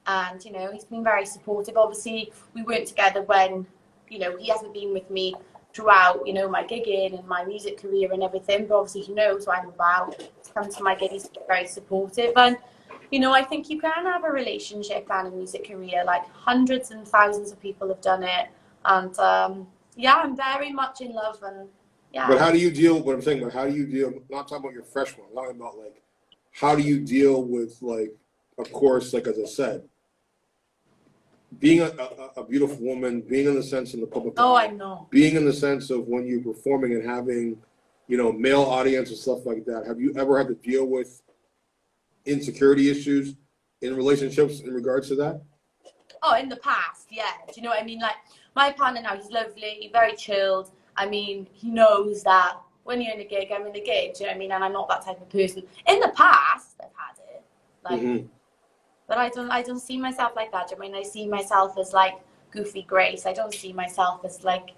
and, you know, he's been very supportive. Obviously, we weren't together when, you know, he hasn't been with me throughout, you know, my gigging and my music career and everything. But obviously he knows what I'm about. He's come to my gig, he's very supportive. And, you know, I think you can have a relationship and a music career. Like, hundreds and thousands of people have done it. And, yeah, I'm very much in love. And, yeah. But how do you deal, what I'm saying, but how do you deal, not talking about your fresh one, I'm talking about like, how do you deal with, like, of course, like as I said, being a beautiful woman, being in the sense in the public, oh, I know, being in the sense of when you're performing and having, you know, male audience and stuff like that. Have you ever had to deal with insecurity issues in relationships in regards to that? Oh, in the past, yeah. Do you know what I mean? Like, my partner now, he's lovely, very chilled. I mean, he knows that when you're in a gig, I'm in a gig. Do you know what I mean? And I'm not that type of person. In the past, I've had it, like, but I don't see myself like that. Do you know what I mean? I see myself as like goofy Grace. I don't see myself as like,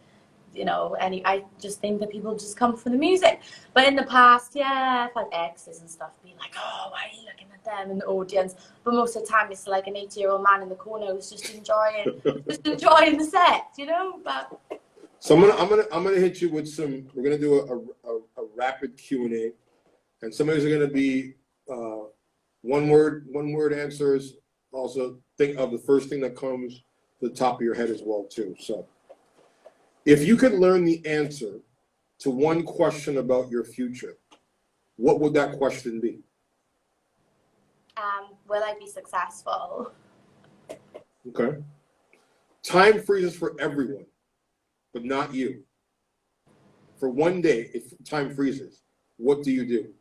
you know, I just think that people just come for the music. But in the past, yeah, I've had exes and stuff be like, oh, why are you looking at them in the audience? But most of the time, it's like an 80-year-old man in the corner who's just enjoying the set, you know. But so I'm gonna hit you with some. We're gonna do a rapid Q&A, and some of these are gonna be one word answers. Also, think of the first thing that comes to the top of your head as well too. So, if you could learn the answer to one question about your future, what would that question be? will I be successful? Okay. Time freezes for everyone, but not you. For one day, if time freezes, what do you do?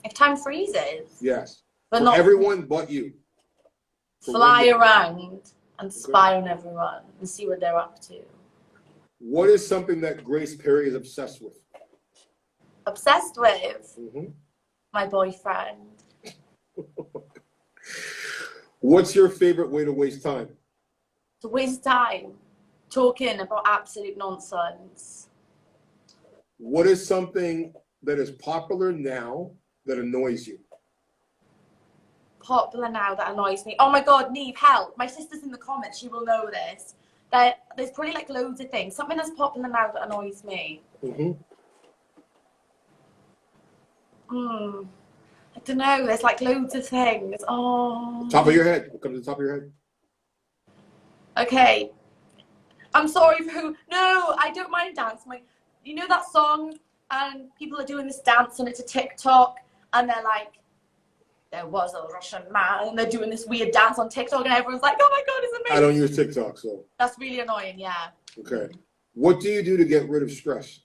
If time freezes? Yes. But for not everyone but you. Fly around and spy on everyone and see what they're up to. What is something that Grace Parry is obsessed with? Obsessed with? Mm-hmm. My boyfriend. What's your favorite way to waste time? To waste time talking about absolute nonsense. What is something that is popular now that annoys you? Popular now that annoys me. Oh my God, Neve, help. My sister's in the comments. She will know this. There's probably like loads of things. Something that's popular now that annoys me. Mm-hmm. I don't know. There's like loads of things. Oh. Top of your head. What comes to the top of your head? Okay. I'm sorry for no, I don't mind dancing. Like, you know that song and people are doing this dance and it's a TikTok and they're like, there was a Russian man and they're doing this weird dance on TikTok and everyone's like, oh my God, it's amazing. I don't use TikTok, so. That's really annoying, yeah. Okay. What do you do to get rid of stress?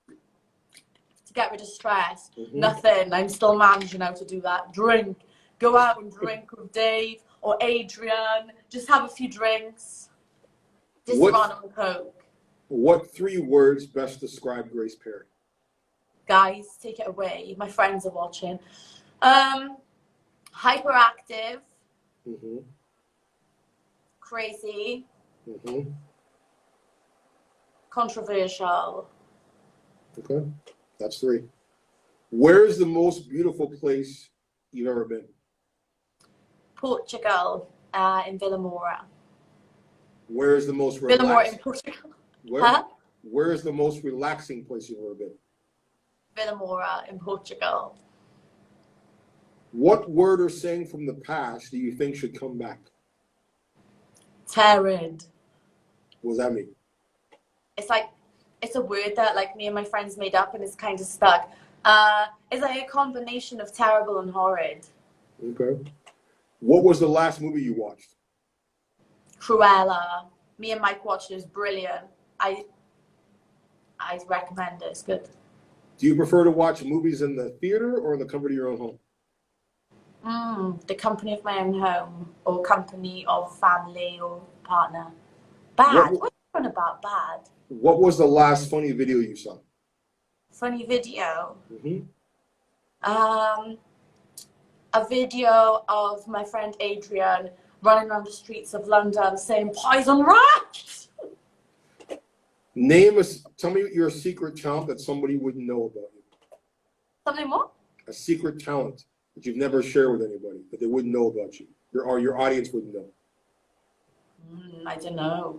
To get rid of stress? Mm-hmm. Nothing. I'm still managing how to do that. Drink. Go out and drink with Dave or Adrian. Just have a few drinks. Just run on Coke. What 3 words best describe Grace Parry? Guys, take it away. My friends are watching. Hyperactive. Mm-hmm. Crazy. Mm-hmm. Controversial. Okay, that's 3. Where is the most beautiful place you've ever been? Portugal, in Villamora. Where is the most Villamora relaxed? in Portugal. Where? Huh? Where is the most relaxing place you've ever been? Villamora in Portugal. What word or saying from the past do you think should come back? Terrid. What does that mean? It's like, it's a word that like me and my friends made up and it's kind of stuck. It's like a combination of terrible and horrid. Okay. What was the last movie you watched? Cruella. Me and Mike watched it. It was brilliant. I recommend it. It's good. Do you prefer to watch movies in the theater or in the comfort of your own home? The company of my own home, or company of family or partner. Bad. What's on about bad? What was the last funny video you saw? Funny video. Mm-hmm. A video of my friend Adrian running around the streets of London saying poison rats. Tell me your secret talent that somebody wouldn't know about you. Something more? A secret talent that you've never shared with anybody, that they wouldn't know about you, or your audience wouldn't know. I don't know.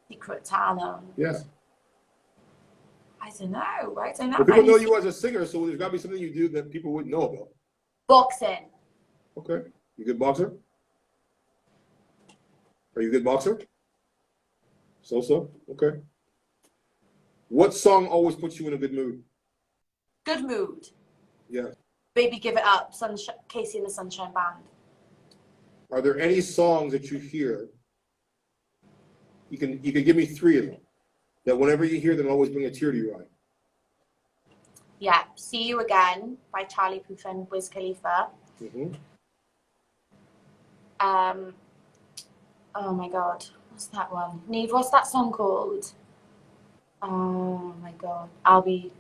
Secret talent. Yeah. I don't know. I don't know. But people know you as a singer, so there's got to be something you do that people wouldn't know about. Boxing. Okay. You a good boxer? Are you a good boxer? So? Okay. What song always puts you in a good mood? Good mood. Yeah. Baby Give It Up, Casey and the Sunshine Band. Are there any songs that you hear? You can give me 3 of them that whenever you hear them always bring a tear to your eye. Yeah. See You Again by Charlie Puth and Wiz Khalifa. Mm-hmm. Oh my God. What's that one? Neve, what's that song called? Oh my God. I'll Be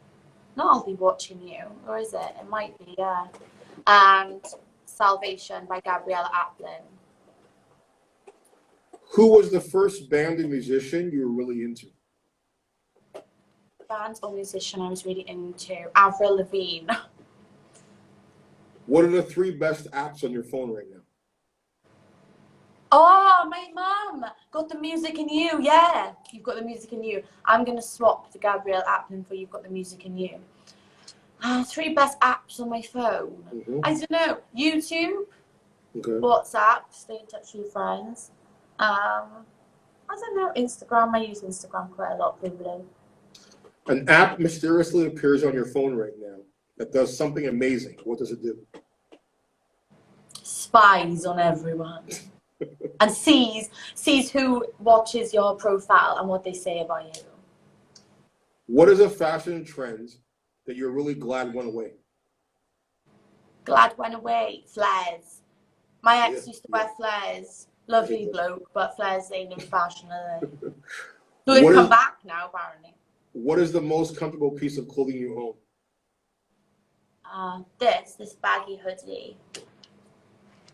Watching You. Or is it? It might be, yeah. And Salvation by Gabriella Aplin. Who was the first band and musician you were really into? Band or musician I was really into? Avril Lavigne. What are the 3 best apps on your phone right now? Oh, my mum got the Music in You. Yeah, You've Got the Music in You. I'm going to swap the Gabrielle Aplin for You've Got the Music in You. 3 best apps on my phone. Mm-hmm. I don't know. YouTube, Okay. WhatsApp, stay in touch with your friends. I don't know. Instagram. I use Instagram quite a lot, probably. An app mysteriously appears on your phone right now that does something amazing. What does it do? Spies on everyone. And sees who watches your profile and what they say about you. What is a fashion trend that you're really glad went away? Glad went away. Flares. My ex used to wear flares. Lovely bloke, but flares ain't in fashion, are they? So they've come back now, apparently. What is the most comfortable piece of clothing you own? This baggy hoodie.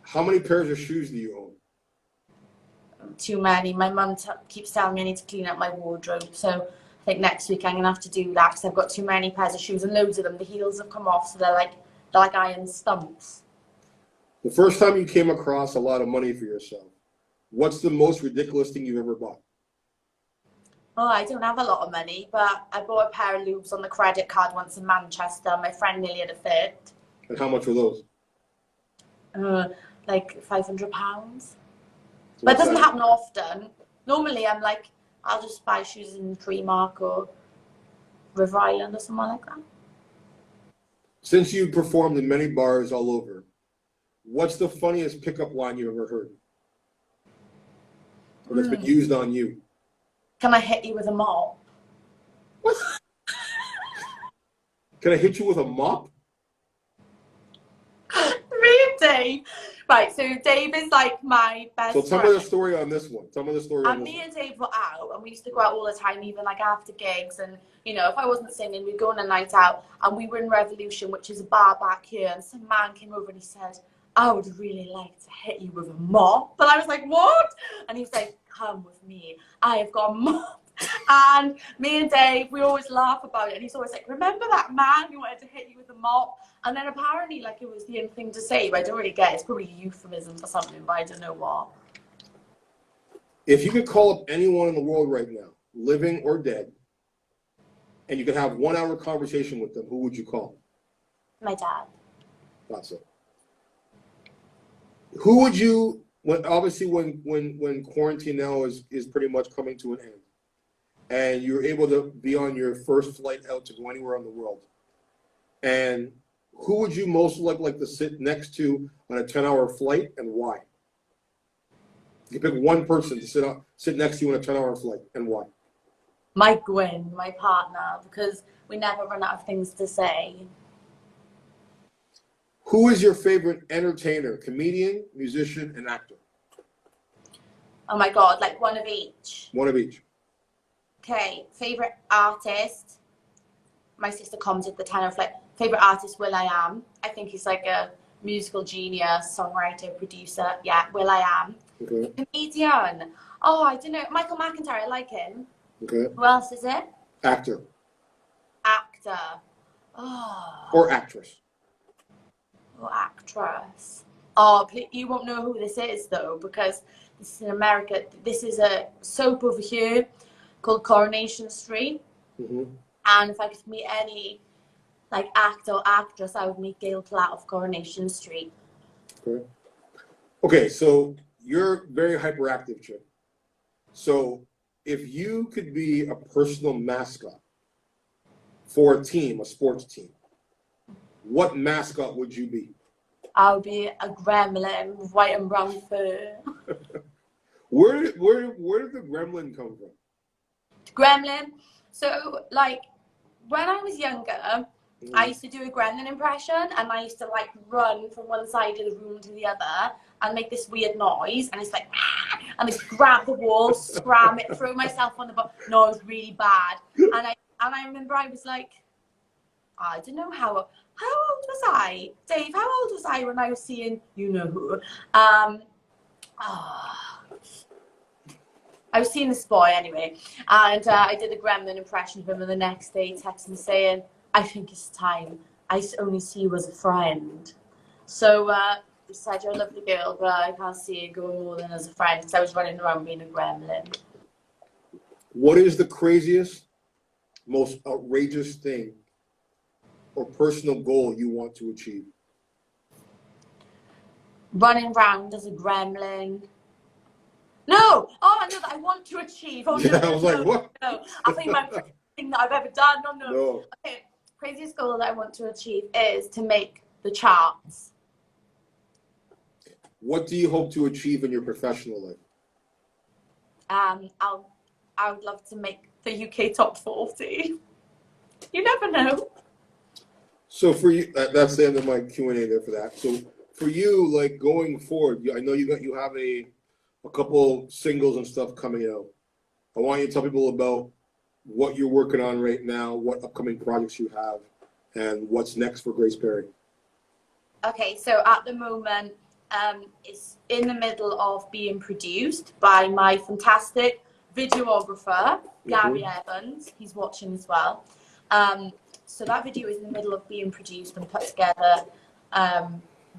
How many pairs of shoes do you own? Too many. My mum keeps telling me I need to clean up my wardrobe. So I think next week I'm going to have to do that because I've got too many pairs of shoes and loads of them. The heels have come off, so they're like iron stumps. The first time you came across a lot of money for yourself, what's the most ridiculous thing you've ever bought? Oh, I don't have a lot of money, but I bought a pair of lubes on the credit card once in Manchester. My friend nearly had a fit. And how much were those? Like £500. But it doesn't happen often. Normally, I'll just buy shoes in Primark or River Island or somewhere like that. Since you've performed in many bars all over, what's the funniest pickup line you've ever heard? Or that's been used on you? Can I hit you with a mop? What? Can I hit you with a mop? Really? Right, so Dave is like my best friend. So tell me the story on this one. And me and Dave were out, and we used to go out all the time, even like after gigs. And, you know, if I wasn't singing, we'd go on a night out. And we were in Revolution, which is a bar back here. And some man came over and he said, I would really like to hit you with a mop. But I was like, what? And he was like, come with me. I have got a mop. And me and Dave, we always laugh about it. And he's always like, remember that man who wanted to hit you with the mop? And then apparently, like, it was the only thing to say, but I don't really get it. It's probably a euphemism for something, but I don't know what. If you could call up anyone in the world right now, living or dead, and you could have 1 hour conversation with them, who would you call? My dad. That's it. Who would you, obviously when quarantine now is pretty much coming to an end, and you're able to be on your first flight out to go anywhere in the world, and who would you most like to sit next to on a 10-hour flight, and why? You pick one person to sit next to you on a 10-hour flight, and why? My Gwyn, my partner, because we never run out of things to say. Who is your favorite entertainer, comedian, musician, and actor? Oh my God, like one of each. One of each. Okay, favorite artist. My sister commented the 10-hour flight. Favorite artist, will.i.am. I think he's like a musical genius, songwriter, producer. Yeah, will.i.am. Okay. Comedian. Oh, I don't know. Michael McIntyre, I like him. Okay. Who else is it? Actor. Actor. Oh. Or actress. Or actress. Oh, you won't know who this is though, because this is in America. This is a soap over here called Coronation Street. Mm-hmm. And if I could meet any like actor or actress, I would meet Gail Platt of Coronation Street. Okay. Okay, so you're very hyperactive, chick. So if you could be a personal mascot for a team, a sports team, what mascot would you be? I would be a gremlin with white and brown fur. Where did the gremlin come from? Gremlin. So like when I was younger, I used to do a gremlin impression, and I used to like run from one side of the room to the other and make this weird noise, and it's like, and I grab the wall, scram it, throw myself on the bottom. No, it was really bad. And I remember I was like, I don't know how old was I? Dave, how old was I when I was seeing you know who? I was seeing this boy anyway, and I did a gremlin impression of him, and the next day he texted me saying, I think it's time. I only see you as a friend. So he said, you're a lovely girl, but I can't see you going more than as a friend, because I was running around being a gremlin. What is the craziest, most outrageous thing or personal goal you want to achieve? Running around as a gremlin. No! Oh, I know that I want to achieve. Oh, yeah, no, I was like, what? No, I think my thing that I've ever done. No. No. Okay, craziest goal that I want to achieve is to make the charts. What do you hope to achieve in your professional life? I would love to make the UK top 40. You never know. So for you, that's the end of my Q&A there for that. So for you, like going forward, I know you have a couple singles and stuff coming out. I want you to tell people about what you're working on right now, what upcoming projects you have, and what's next for Grace Parry. Okay, so at the moment, it's in the middle of being produced by my fantastic videographer, Gary Evans. He's watching as well. So that video is in the middle of being produced and put together,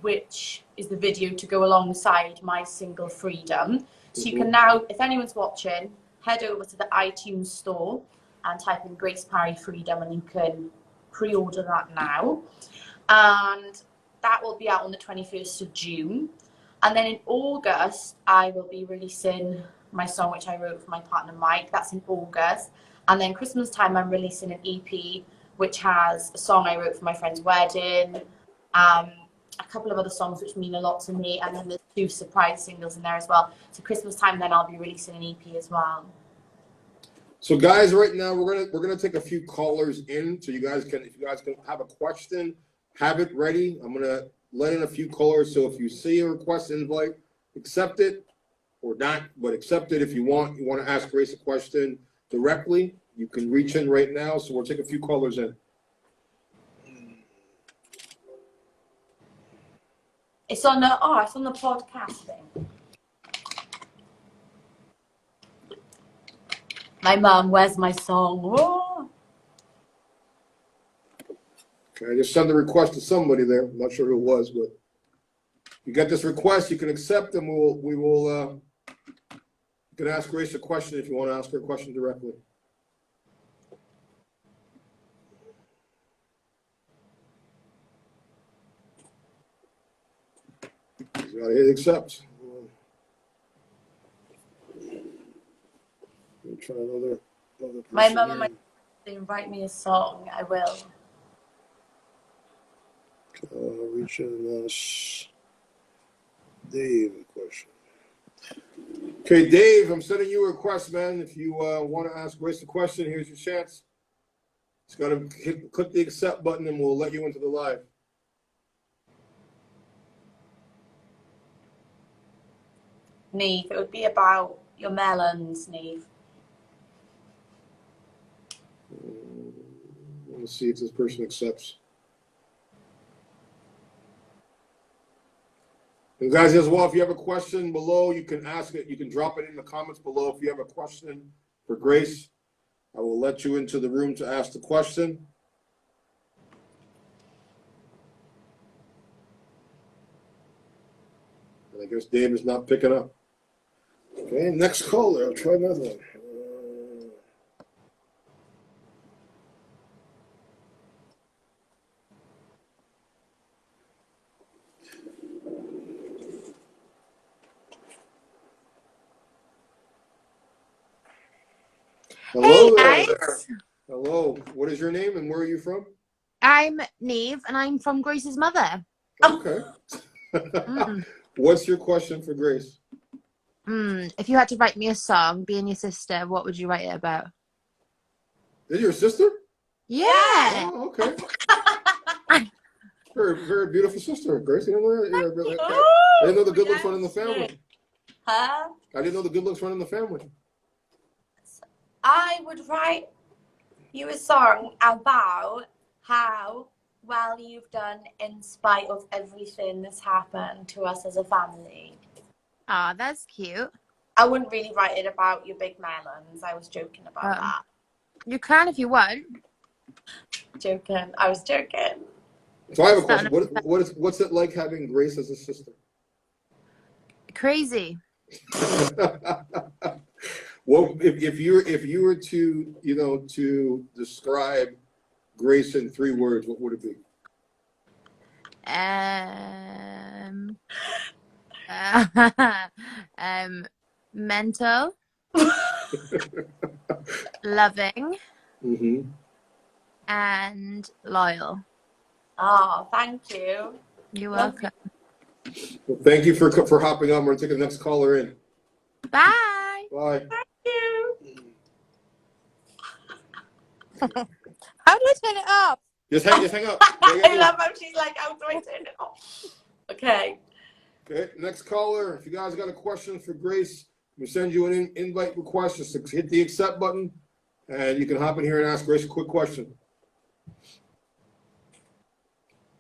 which is the video to go alongside my single Freedom. So you can now, if anyone's watching, head over to the iTunes store and type in Grace Parry Freedom, and you can pre-order that now. And that will be out on the 21st of June. And then in August, I will be releasing my song, which I wrote for my partner Mike. That's in August. And then Christmas time, I'm releasing an EP, which has a song I wrote for my friend's wedding, a couple of other songs which mean a lot to me, and then there's 2 surprise singles in there as well. So Christmas time, then I'll be releasing an EP as well. So guys, right now we're gonna take a few callers in, so if you guys can have a question, have it ready. I'm gonna let in a few callers, so if you see a request invite, accept it or not, but accept it if you want to ask Grace a question directly. You can reach in right now, so we'll take a few callers in. It's on the podcast thing. My mum, where's my song? Oh. Okay, I just sent a request to somebody there. I'm not sure who it was, but you get this request, you can accept them. You can ask Grace a question if you want to ask her a question directly. You gotta hit accept. Let me try another My person mum and my here. sister write me a song. I will. Reach out and ask Dave a question. Okay, Dave, I'm sending you a request, man. If you want to ask Grace a question, here's your chance. Just got to click the accept button and we'll let you into the live. Neve, it would be about your melons, Neve. Let's see if this person accepts. And guys, as well, if you have a question below, you can ask it. You can drop it in the comments below. If you have a question for Grace, I will let you into the room to ask the question. And I guess Dave is not picking up. Okay, next caller. I'll try another one. Hello Hey there. guys, Hello. What is your name and where are you from? I'm Neve and I'm from Grace's mother. Okay. Mm. What's your question for Grace? If you had to write me a song, being your sister, what would you write it about? Is your sister? Yeah. Oh, okay. Very, very beautiful sister, Grace. You know, I didn't know the good looks run in the family. Huh? I didn't know the good looks run in the family. I would write you a song about how well you've done in spite of everything that's happened to us as a family. Oh, that's cute. I wouldn't really write it about your big melons. I was joking about that. You can if you want. Joking. I was joking. So I have a question. What's it like having Grace as a sister? Crazy. Well, if you were to to describe Grace in 3 words, what would it be? Mental, loving, and loyal. Oh, thank you. You're welcome. Well, thank you for hopping on. We're gonna take the next caller in. Bye. Bye. Thank you. How do I turn it off? Just hang up. I love how she's like, how do I turn it off? Okay. Okay, next caller. If you guys got a question for Grace, we send you an invite request. Just hit the accept button, and you can hop in here and ask Grace a quick question.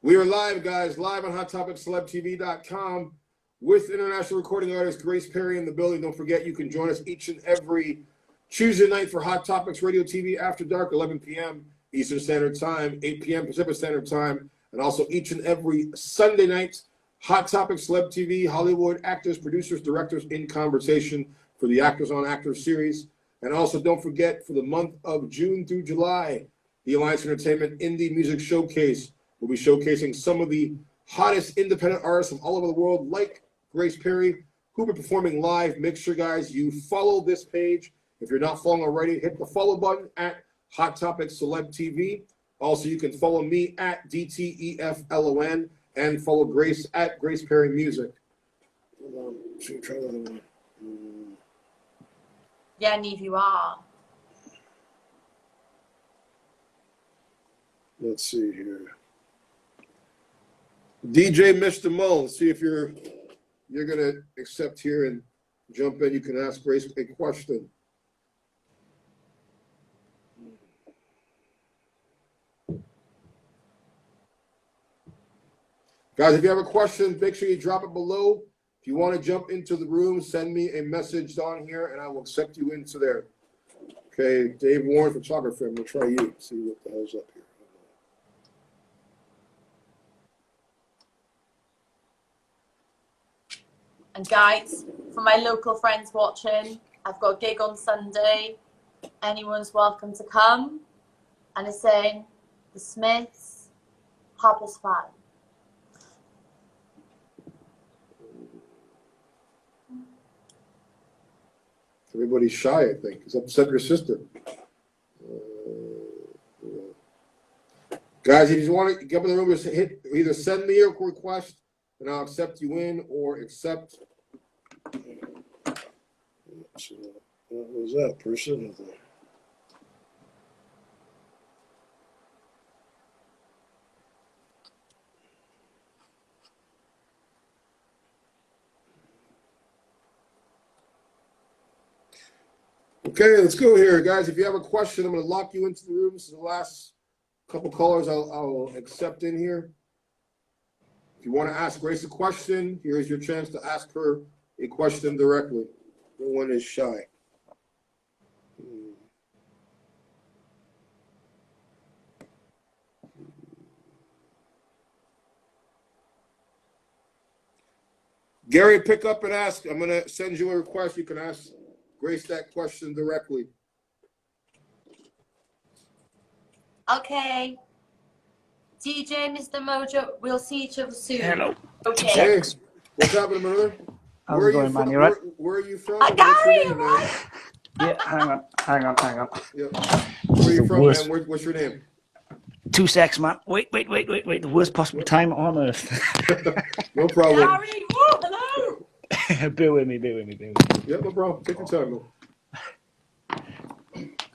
We are live, guys, live on HotTopicCelebTV.com with international recording artist Grace Parry in the building. Don't forget, you can join us each and every Tuesday night for Hot Topics Radio TV After Dark, 11 p.m. Eastern Standard Time, 8 p.m. Pacific Standard Time, and also each and every Sunday night, Hot Topics Celeb TV, Hollywood actors, producers, directors in conversation for the Actors on Actors series. And also, don't forget, for the month of June through July, the Alliance Entertainment Indie Music Showcase. We'll be showcasing some of the hottest independent artists from all over the world, like Grace Parry, who will be performing live. Make sure, guys, you follow this page. If you're not following already, hit the follow button at Hot Topics Celeb TV. Also, you can follow me at DTEFLON and follow Grace at Grace Parry Music. Hold on. Should we try another one? Yeah, Neve, you are. Let's see here. DJ Mr. Mo, see if you're gonna accept here and jump in. You can ask Grace a question. Guys, if you have a question, make sure you drop it below. If you want to jump into the room, send me a message on here and I will accept you into there. Okay, Dave Warren, photographer. I'm gonna try you. See what the hell's up here. And guys, for my local friends watching, I've got a gig on Sunday. Anyone's welcome to come. And it's saying the Smiths, Harper's Fan. Everybody's shy, I think, except your sister. Guys, if you want to get in the room, just hit either send me a request and I'll accept you in, or accept. What was that person? Okay, let's go here, guys. If you have a question, I'm going to lock you into the room. This is the last couple callers I'll accept in here. If you want to ask Grace a question, here's your chance to ask her a question directly. No one is shy. Gary, pick up and ask. I'm going to send you a request. You can ask Grace that question directly. Okay. DJ, Mr. Mojo, we'll see each other soon. Hello. Okay. Hey, what's happening, brother? How's it going, man? You right? Where are you from? Gary, right? Yeah, hang on. Yeah. Where are you from, worst. man? What's your name? 2 secs, man. Wait. The worst possible time on earth. No problem. Gary, whoa, hello. bear with me. Yeah, no problem. Take your time, man.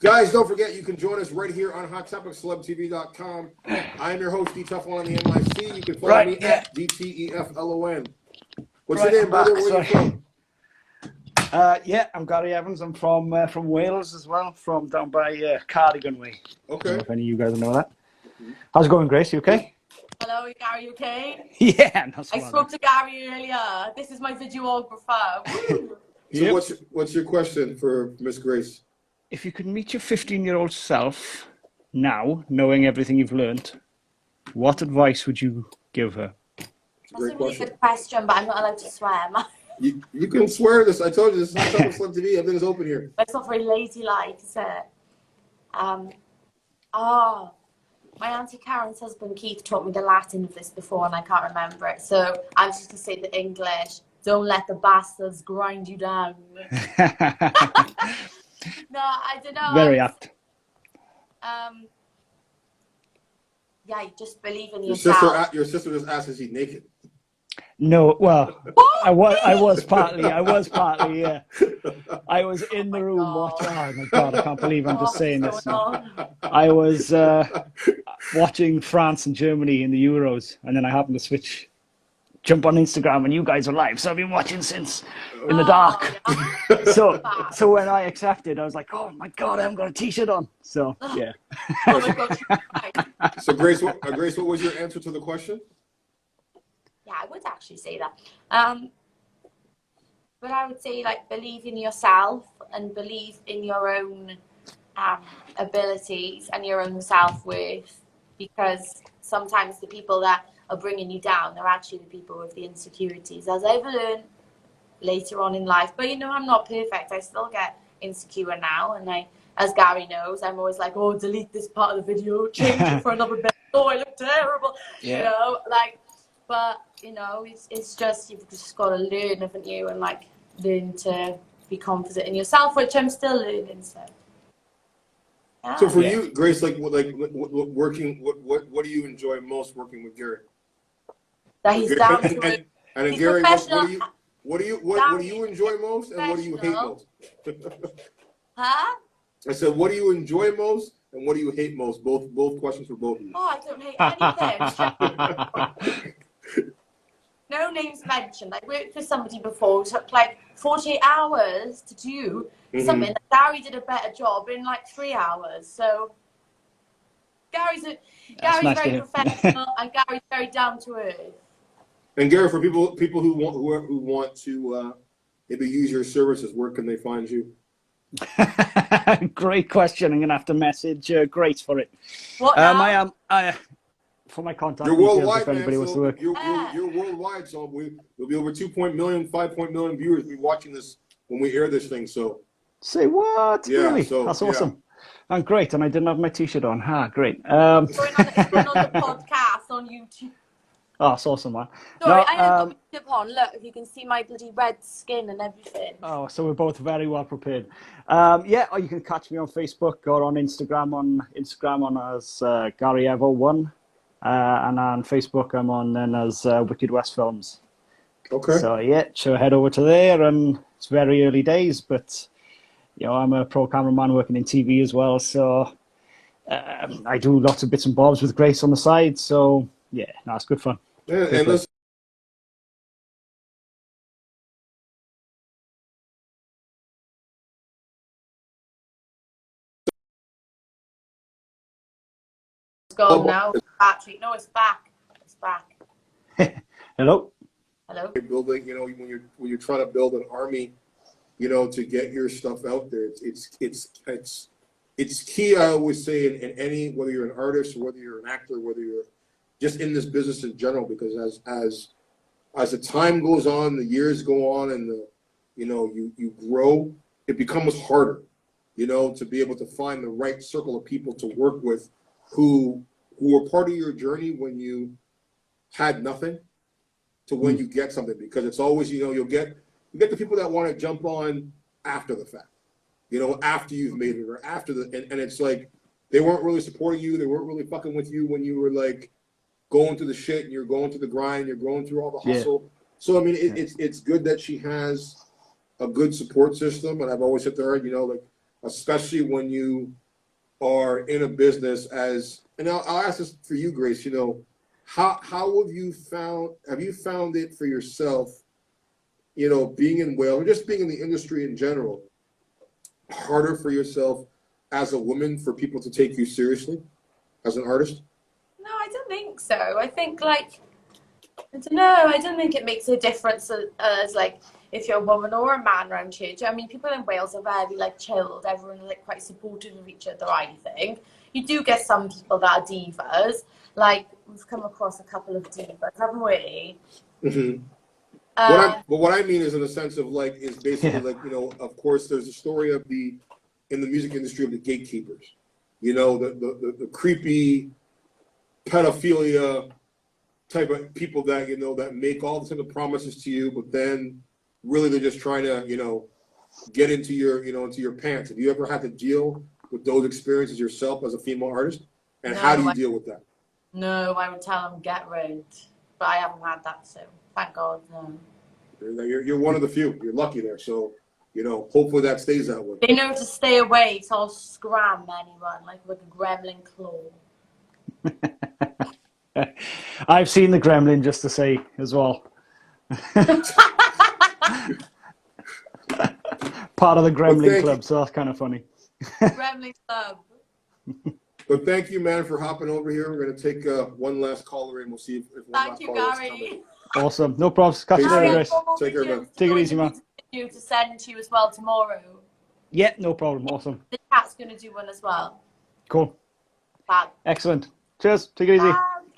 Guys, don't forget, you can join us right here on HotTopicCelebTV.com. I am your host, DTEFLON on the MIC. You can follow me at DTEFLON. What's your name, brother? Where are you from? Yeah, I'm Gary Evans. I'm from Wales as well, from down by Cardigan Way. Okay. I don't know if any of you guys know that. How's it going, Grace? You okay? Hello, Gary, okay? Yeah, not so I bad. spoke to Gary earlier. This is my videographer. Woo. So what's your question for Miss Grace? If you could meet your 15-year-old self now, knowing everything you've learned, what advice would you give her? It's a That's great a really question. good question, but I'm not allowed to swear. You can swear this. I told you this is Hot Topic Celeb TV. Everything's open here. That's not very ladylike, is it? My Auntie Karen's husband Keith taught me the Latin of this before and I can't remember it. So I'm just going to say the English. Don't let the bastards grind you down. No, I don't know. Very apt. Yeah, you just believe in yourself. Your sister just asked, is he naked? No, well, I was partly, yeah. I was in the room watching. Oh my God, I can't believe I'm just saying this now. I was watching France and Germany in the Euros, and then I happened to jump on Instagram, and you guys are live, so I've been watching since in the dark. Yeah. So when I accepted, I was like, oh my God, I haven't got a t-shirt on. So yeah. Oh my God. So Grace, what was your answer to the question? Yeah, I would actually say that. But I would say, like, believe in yourself and believe in your own abilities and your own self-worth, because sometimes the people that are bringing you down are actually the people with the insecurities, as I've learned later on in life. But, you know, I'm not perfect. I still get insecure now. And as Gary knows, I'm always like, oh, delete this part of the video, change it for another bit. Oh, I look terrible. Yeah. You know, like, but, you know, it's just, you've just got to learn, haven't you? And, like, learn to be confident in yourself, which I'm still learning. So, yeah. So for you, Grace, working, what do you enjoy most working with Gary? That he's down to it. And He's Gary, professional. what do you enjoy most, and what do you hate most? Huh? I said, what do you enjoy most, and what do you hate most? Both questions for both of you. Oh, I don't hate anything. No names mentioned. I worked with somebody before who took like 48 hours to do something. Gary did a better job in like 3 hours. So Gary's very professional and Gary's very down to earth. And Gary, for people who want to maybe use your services, where can they find you? Great question. I'm going to have to message Grace for it. What now? For my contact You're details, worldwide, if man. anybody wants to So work. you're worldwide. So we'll be over 2 million, 5 million viewers be watching this when we air this thing. So Say what? yeah, Really? so, That's yeah. awesome. And great. And I didn't have my t-shirt on. Great. Going on the podcast on YouTube. Oh, that's awesome, man. Sorry, No, I haven't got makeup on. Look, if you can see my bloody red skin and everything. Oh, so we're both very well prepared. Yeah, or you can catch me on Facebook or on Instagram. On Instagram, as Gary Evo1, and on Facebook, I'm on then as Wicked West Films. Okay. So yeah, so head over to there, and it's very early days, but you know I'm a pro cameraman working in TV as well, so I do lots of bits and bobs with Grace on the side. So yeah, no, it's good fun. Yeah, and listen. It's gone now. Battery. No, it's back. It's back. Hello. Hello. Building, you know, when you're trying to build an army, you know, to get your stuff out there, it's key. I always say in any, whether you're an artist or whether you're an actor, whether you're just in this business in general, because as the time goes on, the years go on, and you grow, it becomes harder, you know, to be able to find the right circle of people to work with who are part of your journey when you had nothing to when you get something, because it's always, you know, you get the people that want to jump on after the fact, you know, after you've made it, or after and it's like they weren't really supporting you, they weren't really fucking with you when you were like going through the shit and you're going through the grind, you're going through all the hustle. Yeah. So I mean, it's good that she has a good support system, and I've always said to her, you know, like, especially when you are in a business and I'll ask this for you, Grace, you know, how have you found it for yourself, you know, being in Wales or just being in the industry in general, harder for yourself as a woman for people to take you seriously as an artist? No, I don't think so. I think, like, I don't know, I don't think it makes a difference as like if you're a woman or a man around here. I mean, people in Wales are very like chilled. Everyone is like quite supportive of each other, I think. You do get some people that are divas. Like, we've come across a couple of divas, haven't we? Mm-hmm. What I mean is in the sense of like, is basically like, you know, of course there's a story of in the music industry of the gatekeepers, you know, the creepy pedophilia type of people that, you know, that make all the type of promises to you, but then really they're just trying to, you know, get into your pants. Have you ever had to deal with those experiences yourself as a female artist? And how do you deal with that? No, I would tell them get rid, but I haven't had that, so thank God, no. You're one of the few. You're lucky there, so, you know, hopefully that stays that way. They know to stay away, so I'll scram anyone like with a gremlin claw. I've seen the gremlin, just to say as well. Part of the gremlin club, so that's kind of funny. Gremlin club. But thank you, man, for hopping over here. We're going to take one last caller and we'll see if one Thank last you, caller is Gary. coming. Awesome. No problems. Catch you later, Grace. Take care, man. Take it easy, man. To send to you as well tomorrow. Yeah, no problem. Awesome. The cat's going to do one as well. Cool. Fab. Excellent. Cheers. Take it easy.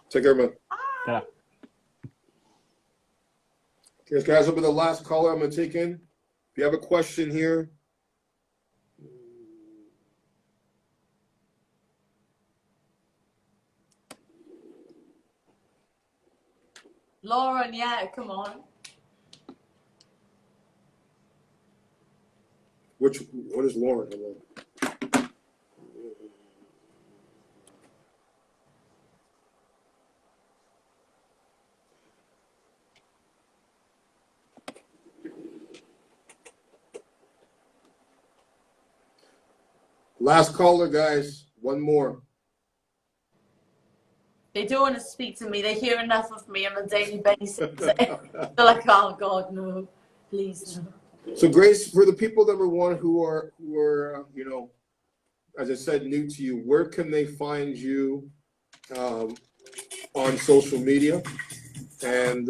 Take care, man. Yeah. Okay, guys, will be the last caller I'm going to take in. If you have a question here. Lauren, yeah, come on. What is Lauren? Last caller, guys. One more. They don't want to speak to me. They hear enough of me on a daily basis. They're like, oh God, no, please no. So, Grace, for the people, number one, who are you know, as I said, new to you, where can they find you on social media? And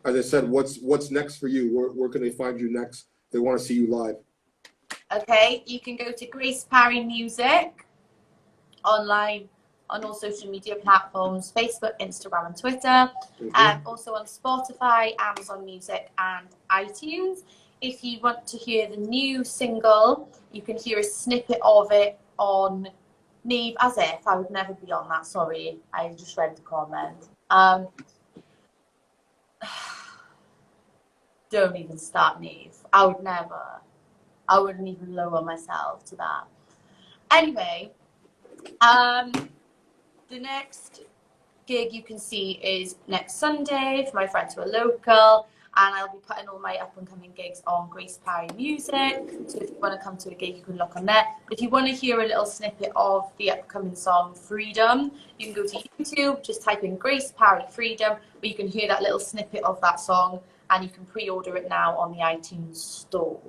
as I said, what's next for you? Where can they find you next? They want to see you live. Okay, you can go to Grace Parry Music online on all social media platforms, Facebook, Instagram, and Twitter. Also on Spotify, Amazon Music, and iTunes. If you want to hear the new single, you can hear a snippet of it on Neve, as if I would never be on that. Sorry, I just read the comment. Don't even start, Neve. I would never. I wouldn't even lower myself to that. Anyway, the next gig you can see is next Sunday for my friends who are local, and I'll be putting all my up and coming gigs on Grace Parry Music. So if you want to come to a gig, you can look on there. If you want to hear a little snippet of the upcoming song Freedom, you can go to YouTube, just type in Grace Parry Freedom, where you can hear that little snippet of that song, and you can pre-order it now on the iTunes store.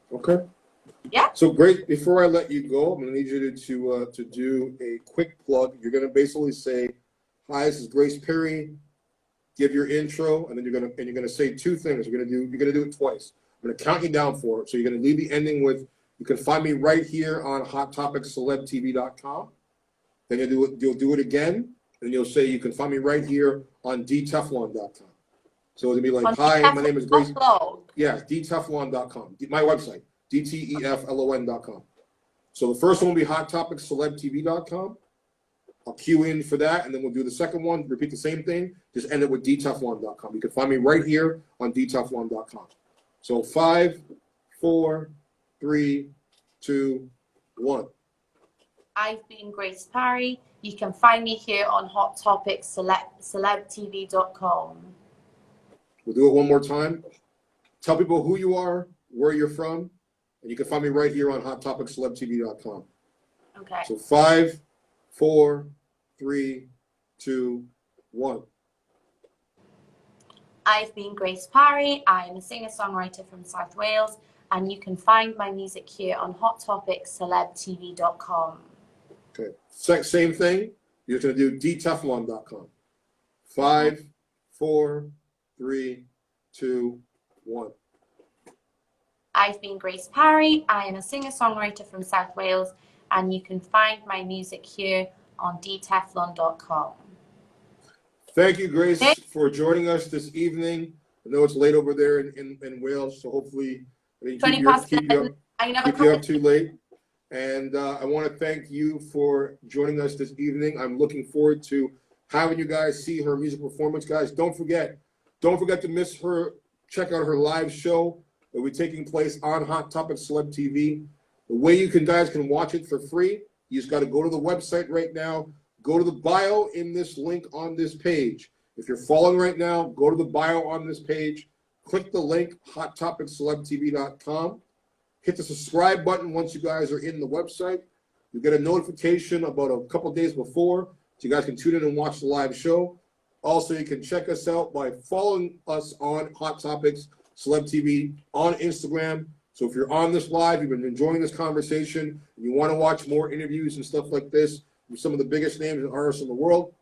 Okay. Yeah. So great. Before I let you go, I'm going to need you to do a quick plug. You're going to basically say, "Hi, this is Grace Parry." Give your intro, and then you're going to say two things. You're going to do it twice. I'm going to count you down for it. So you're going to leave the ending with, "You can find me right here on HotTopicsCelebTV.com." Then you'll do it again, and you'll say, "You can find me right here on DTEFLON.com." So it'll be like, "Hi, my name is Grace." Yeah, DTEFLON.com. My website. DTEFLON.com. So the first one will be HotTopicsCelebTV.com. I'll cue in for that, and then we'll do the second one. Repeat the same thing. Just end it with DTEFLON.com. You can find me right here on DTEFLON.com. So 5, 4, 3, 2, 1. I've been Grace Parry. You can find me here on HotTopicsCelebTV.com. We'll do it one more time. Tell people who you are, where you're from, and you can find me right here on HotTopicsCelebTV.com. Okay. So 5, 4, 3, 2, 1. I've been Grace Parry. I'm a singer-songwriter from South Wales, and you can find my music here on HotTopicsCelebTV.com. Okay. Same thing. You're going to do DTEFLON.com. 5, 4, 3, 2, 1. I've been Grace Parry. I am a singer-songwriter from South Wales, and you can find my music here on DTEFLON.com. Thank you, Grace, for joining us this evening. I know it's late over there in Wales, so hopefully I didn't keep you up too late. And I want to thank you for joining us this evening. I'm looking forward to having you guys see her music performance. Guys, don't forget to miss her. Check out her live show that will be taking place on Hot Topic Celeb TV. The way you guys can watch it for free, you just got to go to the website right now. Go to the bio in this link on this page. If you're following right now, go to the bio on this page. Click the link, HotTopicsCelebTV.com. Hit the subscribe button once you guys are in the website. You get a notification about a couple days before, so you guys can tune in and watch the live show. Also, you can check us out by following us on Hot Topics Celeb TV on Instagram. So if you're on this live, you've been enjoying this conversation, and you want to watch more interviews and stuff like this with some of the biggest names and artists in the world,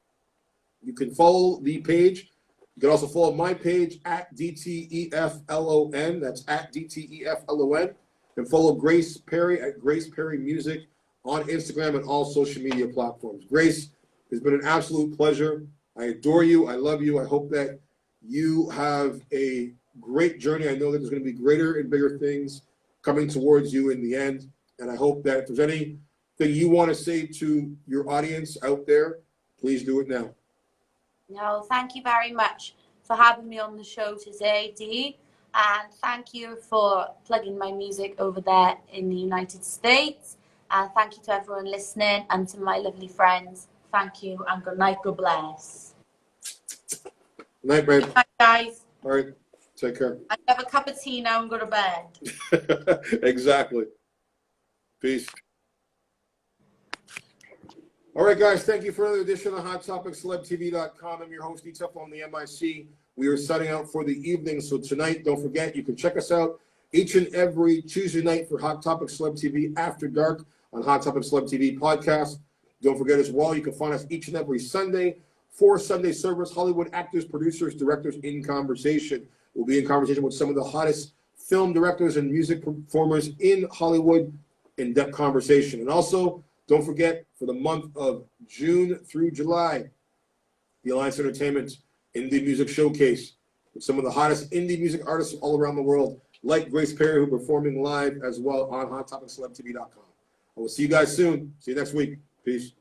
you can follow the page. You can also follow my page at DTEFLON. That's at DTEFLON. And follow Grace Parry at Grace Parry Music on Instagram and all social media platforms. Grace, it's been an absolute pleasure. I adore you. I love you. I hope that you have a great journey. I know that there's going to be greater and bigger things coming towards you in the end. And I hope that if there's anything you want to say to your audience out there, please do it now. No, thank you very much for having me on the show today, Dee. And thank you for plugging my music over there in the United States. And thank you to everyone listening, and to my lovely friends. Thank you, and good night, God bless. Good night, babe. Good night, guys. All right, take care. I have a cup of tea now and go to bed. Exactly. Peace. All right, guys, thank you for another edition of HotTopicsCelebTV.com. I'm your host, DTEFLON on the MIC. We are setting out for the evening, so tonight, don't forget, you can check us out each and every Tuesday night for Hot Topics Celeb TV After Dark on Hot Topics Celeb TV podcast. Don't forget as well, you can find us each and every Sunday for Sunday Service, Hollywood actors, producers, directors in conversation. We'll be in conversation with some of the hottest film directors and music performers in Hollywood, in-depth conversation. And also, don't forget, for the month of June through July, the Alliance Entertainment Indie Music Showcase with some of the hottest indie music artists all around the world, like Grace Parry, who are performing live as well on HotTopicCelebTV.com. I will see you guys soon. See you next week. Peace.